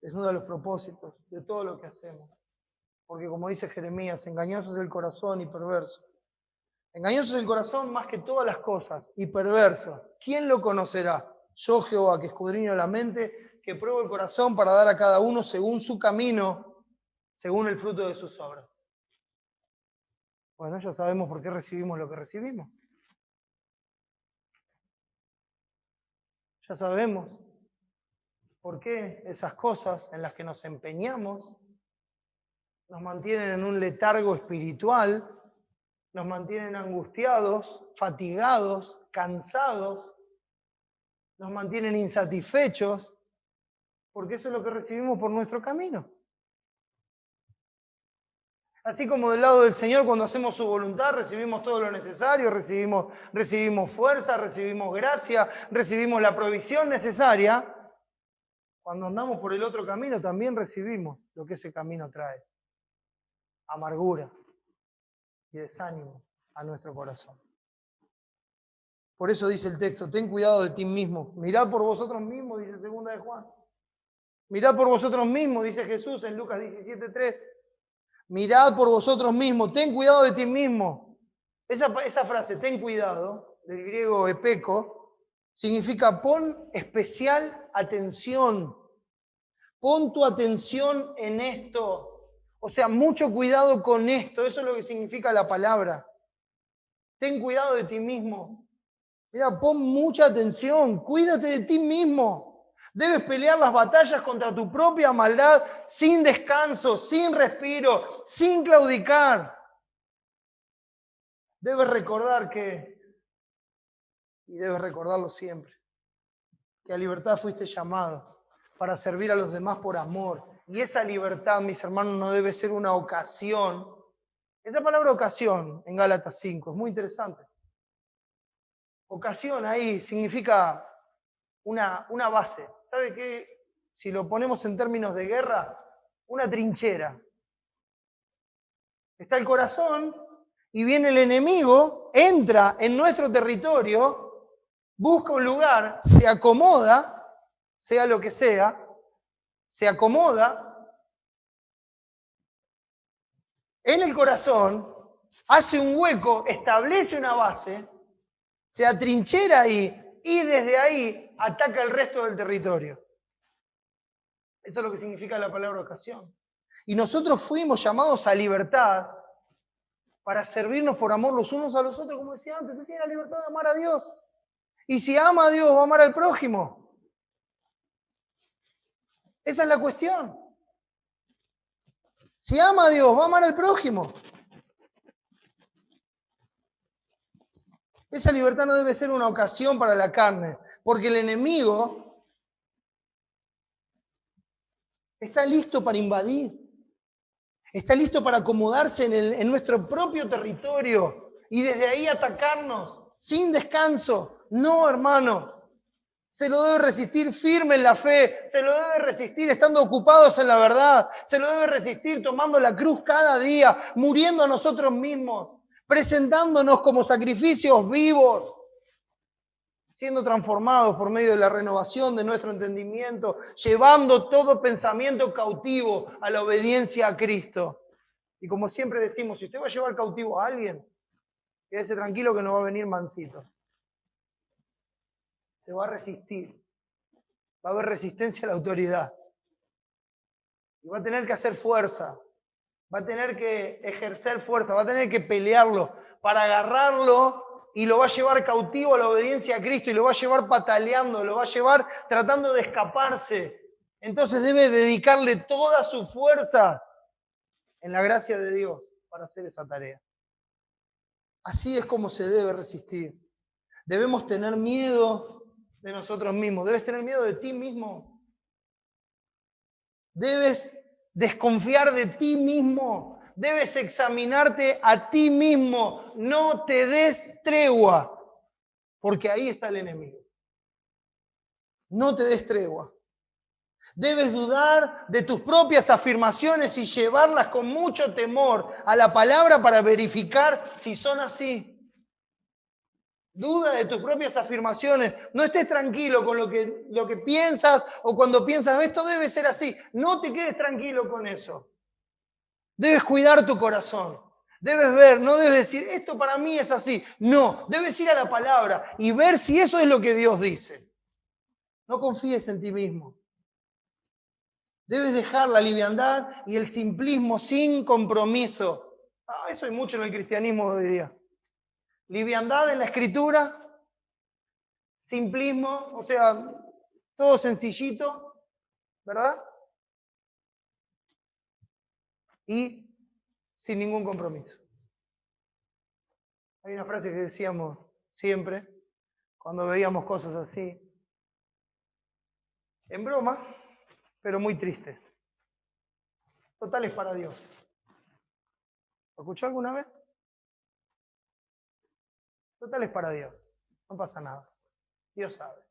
A: Desnuda los propósitos de todo lo que hacemos. Porque como dice Jeremías, engañoso es el corazón y perverso. Engañoso es el corazón más que todas las cosas y perverso. ¿Quién lo conocerá? Yo, Jehová, que escudriño la mente, que pruebo el corazón para dar a cada uno según su camino, según el fruto de sus obras. Bueno, ya sabemos por qué recibimos lo que recibimos. Ya sabemos ¿Por qué esas cosas en las que nos empeñamos nos mantienen en un letargo espiritual, nos mantienen angustiados, fatigados, cansados, nos mantienen insatisfechos? Porque eso es lo que recibimos por nuestro camino. Así como del lado del Señor, cuando hacemos su voluntad, recibimos todo lo necesario, recibimos fuerza, recibimos gracia, recibimos la provisión necesaria. Cuando andamos por el otro camino, también recibimos lo que ese camino trae: amargura y desánimo a nuestro corazón. Por eso dice el texto: ten cuidado de ti mismo, mirad por vosotros mismos, dice 2 de Juan. Mirad por vosotros mismos, dice Jesús en Lucas 17:3. Mirad por vosotros mismos, ten cuidado de ti mismo. Esa frase, ten cuidado, del griego epeko, significa pon especial atención. Pon tu atención en esto. O sea, mucho cuidado con esto. Eso es lo que significa la palabra. Ten cuidado de ti mismo. Mira, pon mucha atención. Cuídate de ti mismo. Debes pelear las batallas contra tu propia maldad sin descanso, sin respiro, sin claudicar. Debes recordar y debes recordarlo siempre, que a libertad fuiste llamado para servir a los demás por amor. Y esa libertad, mis hermanos, no debe ser una ocasión. Esa palabra ocasión en Gálatas 5 es muy interesante. Ocasión ahí significa una base. ¿Sabe qué? Si lo ponemos en términos de guerra, una trinchera. Está el corazón y viene el enemigo, entra en nuestro territorio, busca un lugar, se acomoda, sea lo que sea, se acomoda en el corazón, hace un hueco, establece una base, se atrinchera ahí y desde ahí ataca el resto del territorio. Eso es lo que significa la palabra ocasión. Y nosotros fuimos llamados a libertad para servirnos por amor los unos a los otros, como decía antes. Usted tiene la libertad de amar a Dios. Y si ama a Dios, va a amar al prójimo. Esa es la cuestión. Si ama a Dios, va a amar al prójimo. Esa libertad no debe ser una ocasión para la carne, porque el enemigo está listo para invadir. Está listo para acomodarse en nuestro propio territorio y desde ahí atacarnos sin descanso. No, hermano. Se lo debe resistir firme en la fe, se lo debe resistir estando ocupados en la verdad, se lo debe resistir tomando la cruz cada día, muriendo a nosotros mismos, presentándonos como sacrificios vivos, siendo transformados por medio de la renovación de nuestro entendimiento, llevando todo pensamiento cautivo a la obediencia a Cristo. Y como siempre decimos, si usted va a llevar cautivo a alguien, quédese tranquilo que no va a venir mansito. Se va a resistir. Va a haber resistencia a la autoridad. Y va a tener que hacer fuerza. Va a tener que ejercer fuerza. Va a tener que pelearlo para agarrarlo y lo va a llevar cautivo a la obediencia a Cristo y lo va a llevar pataleando, lo va a llevar tratando de escaparse. Entonces debe dedicarle todas sus fuerzas en la gracia de Dios para hacer esa tarea. Así es como se debe resistir. Debemos tener miedo de nosotros mismos. Debes tener miedo de ti mismo. Debes desconfiar de ti mismo. Debes examinarte a ti mismo. No te des tregua, porque ahí está el enemigo. No te des tregua. Debes dudar de tus propias afirmaciones y llevarlas con mucho temor a la palabra para verificar si son así. Duda de tus propias afirmaciones. No estés tranquilo con lo que piensas o cuando piensas, esto debe ser así. No te quedes tranquilo con eso. Debes cuidar tu corazón. Debes ver, no debes decir, esto para mí es así. No, debes ir a la palabra y ver si eso es lo que Dios dice. No confíes en ti mismo. Debes dejar la liviandad y el simplismo sin compromiso. Eso hay mucho en el cristianismo de hoy día. Liviandad en la escritura, simplismo, o sea, todo sencillito, ¿verdad? Y sin ningún compromiso. Hay una frase que decíamos siempre, cuando veíamos cosas así, en broma, pero muy triste. Total es para Dios. ¿Lo escuchó alguna vez? Total es para Dios. No pasa nada. Dios sabe.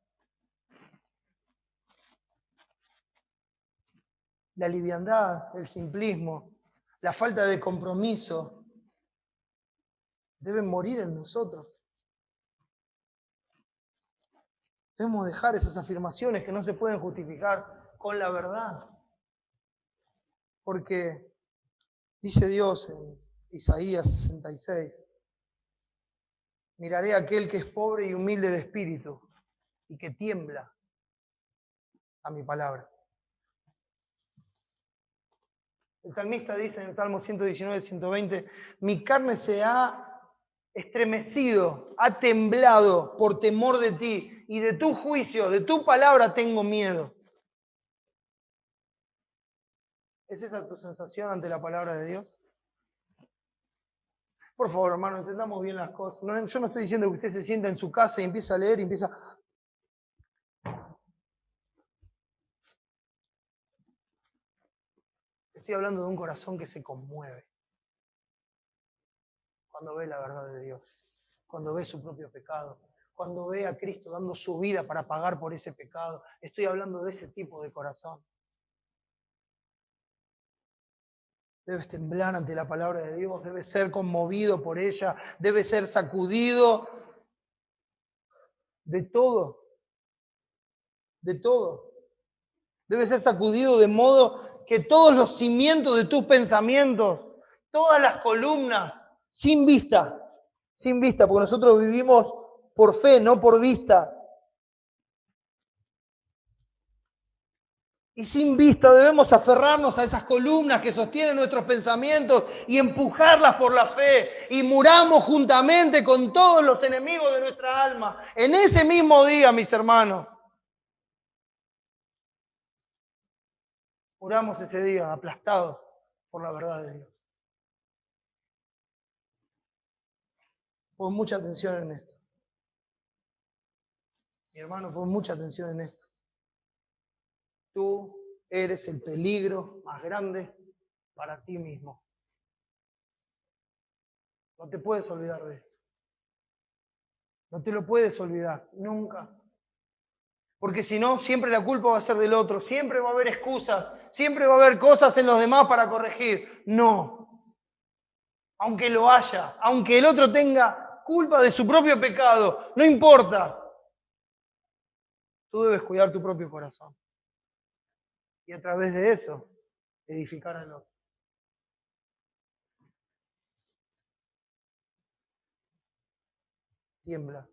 A: La liviandad, el simplismo, la falta de compromiso deben morir en nosotros. Debemos dejar esas afirmaciones que no se pueden justificar con la verdad. Porque dice Dios en Isaías 66, miraré a aquel que es pobre y humilde de espíritu y que tiembla a mi palabra. El salmista dice en Salmo 119, 120, mi carne se ha estremecido, ha temblado por temor de ti y de tu juicio, de tu palabra tengo miedo. ¿Es esa tu sensación ante la palabra de Dios? Por favor, hermano, entendamos bien las cosas. No, yo no estoy diciendo que usted se sienta en su casa y empieza a leer y empieza... Estoy hablando de un corazón que se conmueve cuando ve la verdad de Dios, cuando ve su propio pecado, cuando ve a Cristo dando su vida para pagar por ese pecado. Estoy hablando de ese tipo de corazón. Debes temblar ante la palabra de Dios, debes ser conmovido por ella, debes ser sacudido de todo, de todo. Debes ser sacudido de modo que todos los cimientos de tus pensamientos, todas las columnas, sin vista, porque nosotros vivimos por fe, no por vista. Y sin vista debemos aferrarnos a esas columnas que sostienen nuestros pensamientos y empujarlas por la fe. Y muramos juntamente con todos los enemigos de nuestra alma. En ese mismo día, mis hermanos. Muramos ese día aplastados por la verdad de Dios. Pon mucha atención en esto. Mi hermano, pon mucha atención en esto. Tú eres el peligro más grande para ti mismo. No te puedes olvidar de esto. No te lo puedes olvidar, nunca. Porque si no, siempre la culpa va a ser del otro, siempre va a haber excusas, siempre va a haber cosas en los demás para corregir. No. Aunque lo haya, aunque el otro tenga culpa de su propio pecado, no importa. Tú debes cuidar tu propio corazón. Y a través de eso, edificar al otro. Tiembla.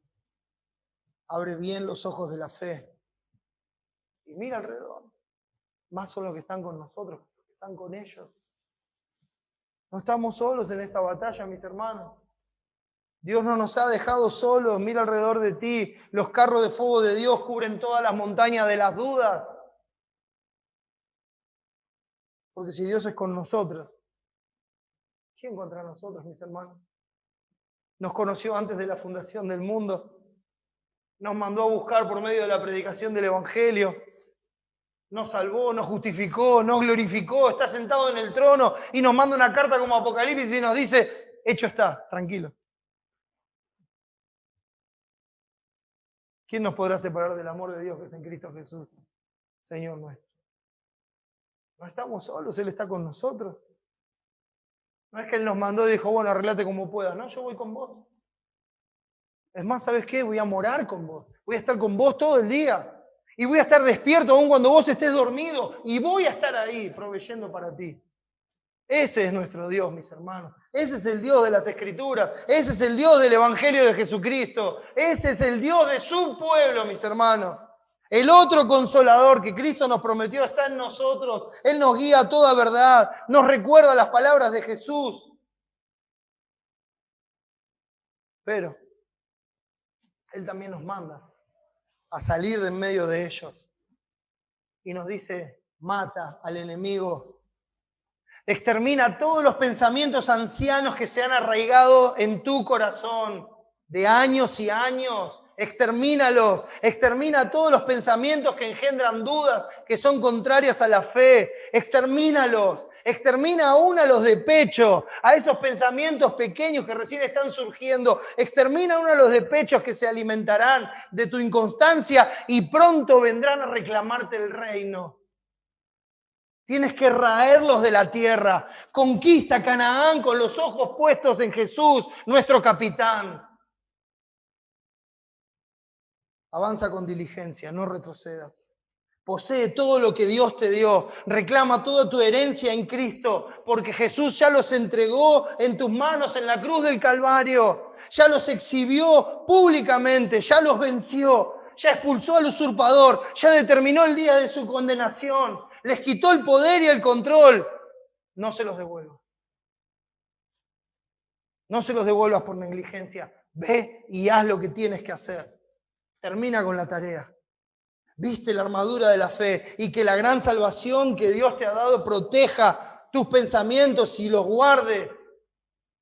A: Abre bien los ojos de la fe. Y mira alrededor. Más son los que están con nosotros, los que están con ellos. No estamos solos en esta batalla, mis hermanos. Dios no nos ha dejado solos. Mira alrededor de ti. Los carros de fuego de Dios cubren todas las montañas de las dudas. Porque si Dios es con nosotros, ¿quién contra nosotros, mis hermanos? Nos conoció antes de la fundación del mundo. Nos mandó a buscar por medio de la predicación del Evangelio. Nos salvó, nos justificó, nos glorificó. Está sentado en el trono y nos manda una carta como Apocalipsis y nos dice, hecho está, tranquilo. ¿Quién nos podrá separar del amor de Dios que es en Cristo Jesús, Señor nuestro? No estamos solos, Él está con nosotros. No es que Él nos mandó y dijo, bueno, arreglate como puedas. No, yo voy con vos. Es más, ¿sabes qué? Voy a morar con vos. Voy a estar con vos todo el día. Y voy a estar despierto aún cuando vos estés dormido. Y voy a estar ahí proveyendo para ti. Ese es nuestro Dios, mis hermanos. Ese es el Dios de las Escrituras. Ese es el Dios del Evangelio de Jesucristo. Ese es el Dios de su pueblo, mis hermanos. El otro consolador que Cristo nos prometió está en nosotros. Él nos guía a toda verdad. Nos recuerda las palabras de Jesús. Pero Él también nos manda a salir de en medio de ellos. Y nos dice, mata al enemigo. Extermina todos los pensamientos ancianos que se han arraigado en tu corazón de años y años. Extermínalos. Extermina todos los pensamientos que engendran dudas, que son contrarias a la fe. Extermínalos. Extermina aún a los de pecho, a esos pensamientos pequeños que recién están surgiendo. Extermina aún a los de pecho que se alimentarán de tu inconstancia y pronto vendrán a reclamarte el reino. Tienes que raerlos de la tierra. Conquista Canaán con los ojos puestos en Jesús, nuestro capitán. Avanza con diligencia, no retrocedas. Posee todo lo que Dios te dio. Reclama toda tu herencia en Cristo, porque Jesús ya los entregó en tus manos en la cruz del Calvario. Ya los exhibió públicamente, ya los venció, ya expulsó al usurpador, ya determinó el día de su condenación. Les quitó el poder y el control. No se los devuelvas. No se los devuelvas por negligencia. Ve y haz lo que tienes que hacer. Termina con la tarea. Viste la armadura de la fe y que la gran salvación que Dios te ha dado proteja tus pensamientos y los guarde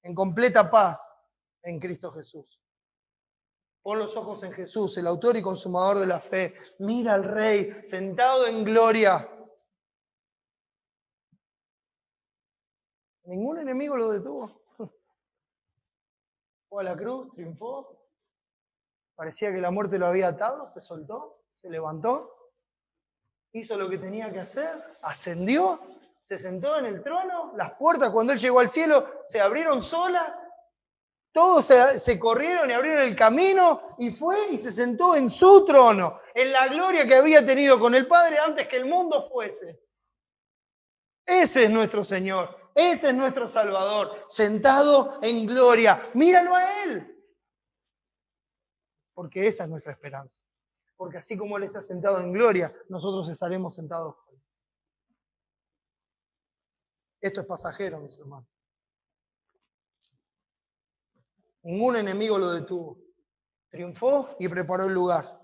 A: en completa paz en Cristo Jesús. Pon los ojos en Jesús, el autor y consumador de la fe. Mira al Rey sentado en gloria. Ningún enemigo lo detuvo. Fue a la cruz, triunfó. Parecía que la muerte lo había atado, se soltó. Se levantó, hizo lo que tenía que hacer, ascendió, se sentó en el trono, las puertas cuando él llegó al cielo se abrieron solas, todos se corrieron y abrieron el camino y fue y se sentó en su trono, en la gloria que había tenido con el Padre antes que el mundo fuese. Ese es nuestro Señor, ese es nuestro Salvador, sentado en gloria. Míralo a Él, porque esa es nuestra esperanza. Porque así como Él está sentado en gloria, nosotros estaremos sentados. Esto es pasajero, mis hermanos. Ningún enemigo lo detuvo. Triunfó y preparó el lugar.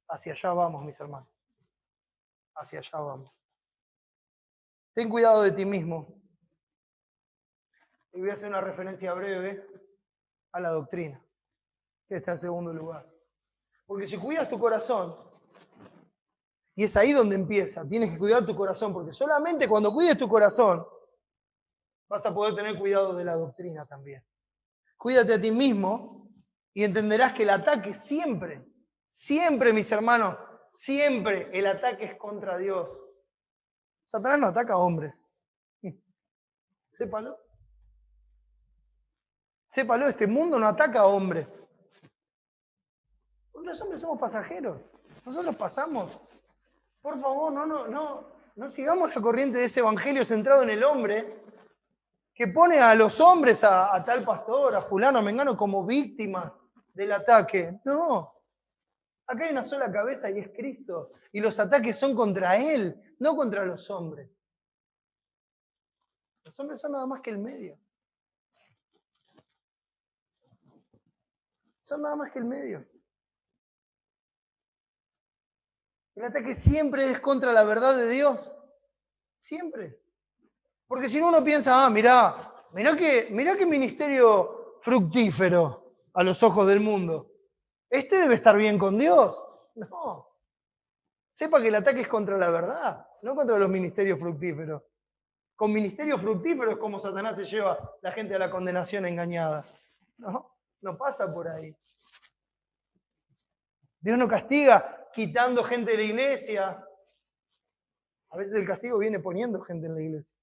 A: Hacia allá vamos, mis hermanos. Hacia allá vamos. Ten cuidado de ti mismo. Y voy a hacer una referencia breve a la doctrina, que está en segundo lugar. Porque si cuidas tu corazón, y es ahí donde empieza, tienes que cuidar tu corazón, porque solamente cuando cuides tu corazón vas a poder tener cuidado de la doctrina también. Cuídate a ti mismo y entenderás que el ataque siempre, mis hermanos, siempre el ataque es contra Dios. Satanás no ataca a hombres. Sépalo. Sépalo, este mundo no ataca a hombres. Porque los hombres somos pasajeros. Nosotros pasamos. Por favor, no sigamos la corriente de ese evangelio centrado en el hombre que pone a los hombres, a tal pastor, a fulano, a mengano, como víctimas del ataque. No. Acá hay una sola cabeza y es Cristo. Y los ataques son contra Él, no contra los hombres. Los hombres son nada más que el medio. Son nada más que el medio. El ataque siempre es contra la verdad de Dios. Siempre. Porque si no uno piensa, mirá qué ministerio fructífero a los ojos del mundo. Este debe estar bien con Dios. No. Sepa que el ataque es contra la verdad, no contra los ministerios fructíferos. Con ministerios fructíferos es como Satanás se lleva la gente a la condenación engañada. No pasa por ahí. Dios no castiga quitando gente de la iglesia. A veces el castigo viene poniendo gente en la iglesia.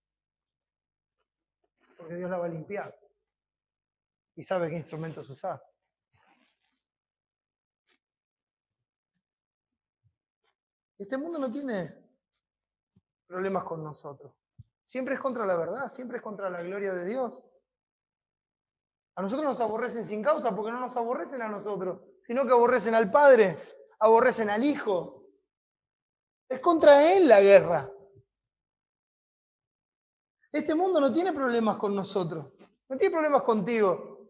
A: Porque Dios la va a limpiar. Y sabe qué instrumentos usar. Este mundo no tiene problemas con nosotros. Siempre es contra la verdad, siempre es contra la gloria de Dios. A nosotros nos aborrecen sin causa porque no nos aborrecen a nosotros, sino que aborrecen al Padre, aborrecen al Hijo. Es contra Él la guerra. Este mundo no tiene problemas con nosotros, no tiene problemas contigo,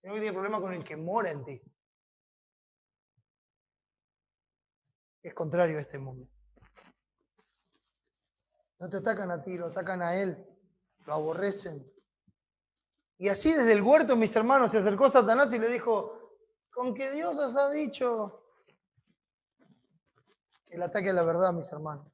A: sino que tiene problemas con el que mora en ti. Es contrario a este mundo. No te atacan a ti, lo atacan a él. Lo aborrecen. Y así desde el huerto, mis hermanos, se acercó Satanás y le dijo, con que Dios os ha dicho. El ataque a la verdad, mis hermanos.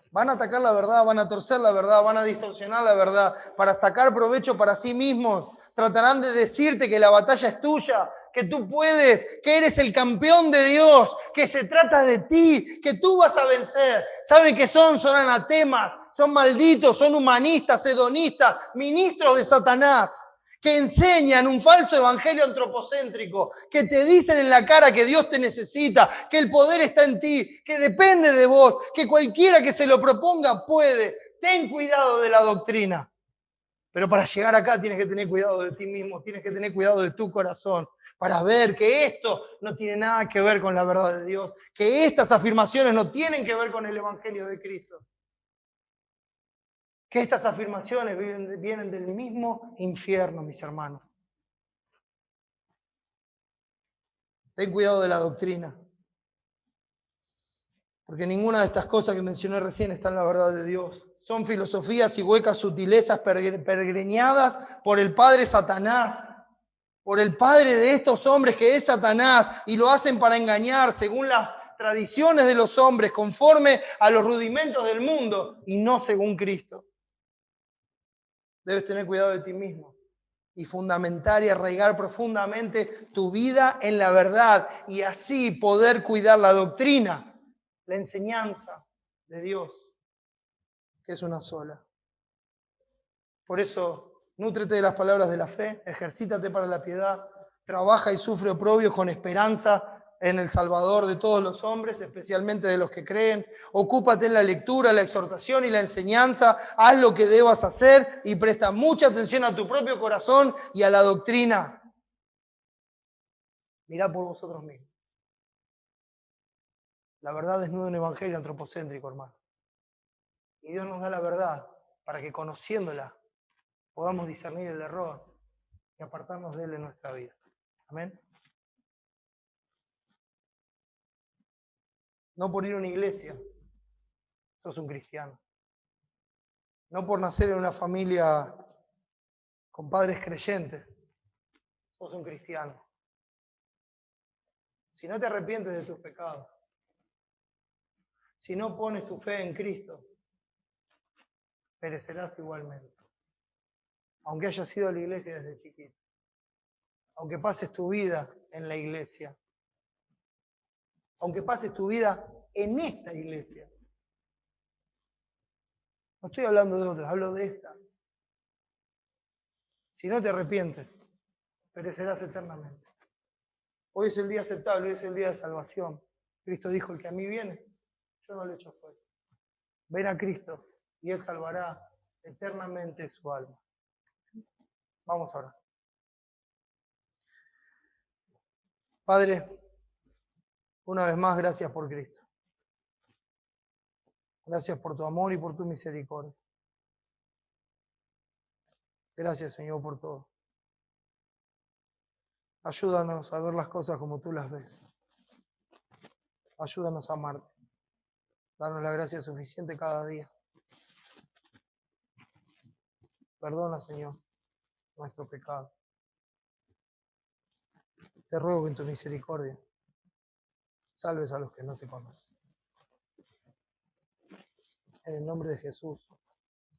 A: Van a atacar la verdad, van a torcer la verdad, van a distorsionar la verdad para sacar provecho para sí mismos. Tratarán de decirte que la batalla es tuya, que tú puedes, que eres el campeón de Dios, que se trata de ti, que tú vas a vencer. ¿Saben qué son? Son anatemas, son malditos, son humanistas, hedonistas, ministros de Satanás, que enseñan un falso evangelio antropocéntrico, que te dicen en la cara que Dios te necesita, que el poder está en ti, que depende de vos, que cualquiera que se lo proponga puede. Ten cuidado de la doctrina. Pero para llegar acá tienes que tener cuidado de ti mismo, tienes que tener cuidado de tu corazón, para ver que esto no tiene nada que ver con la verdad de Dios, que estas afirmaciones no tienen que ver con el evangelio de Cristo. Que estas afirmaciones vienen del mismo infierno, mis hermanos. Ten cuidado de la doctrina. Porque ninguna de estas cosas que mencioné recién está en la verdad de Dios. Son filosofías y huecas sutilezas pergreñadas por el padre Satanás, por el padre de estos hombres que es Satanás, y lo hacen para engañar según las tradiciones de los hombres, conforme a los rudimentos del mundo y no según Cristo. Debes tener cuidado de ti mismo y fundamentar y arraigar profundamente tu vida en la verdad y así poder cuidar la doctrina, la enseñanza de Dios, que es una sola. Por eso, nútrete de las palabras de la fe, ejercítate para la piedad, trabaja y sufre oprobios con esperanza en el Salvador de todos los hombres, especialmente de los que creen. Ocúpate en la lectura, la exhortación y la enseñanza. Haz lo que debas hacer y presta mucha atención a tu propio corazón y a la doctrina. Mirá por vosotros mismos. La verdad desnuda un evangelio antropocéntrico, hermano. Y Dios nos da la verdad para que conociéndola podamos discernir el error y apartarnos de él en nuestra vida. Amén. No por ir a una iglesia, sos un cristiano. No por nacer en una familia con padres creyentes, sos un cristiano. Si no te arrepientes de tus pecados, si no pones tu fe en Cristo, perecerás igualmente. Aunque hayas ido a la iglesia desde chiquito, aunque pases tu vida en la iglesia, aunque pases tu vida en esta iglesia. No estoy hablando de otras, hablo de esta. Si no te arrepientes, perecerás eternamente. Hoy es el día aceptable, hoy es el día de salvación. Cristo dijo, el que a mí viene, yo no le echo fuera. Ven a Cristo y Él salvará eternamente su alma. Vamos ahora. Padre, una vez más, gracias por Cristo. Gracias por tu amor y por tu misericordia. Gracias, Señor, por todo. Ayúdanos a ver las cosas como tú las ves. Ayúdanos a amarte. Danos la gracia suficiente cada día. Perdona, Señor, nuestro pecado. Te ruego en tu misericordia salves a los que no te conocen. En el nombre de Jesús.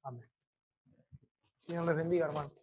A: Amén. Señor les bendiga, hermano.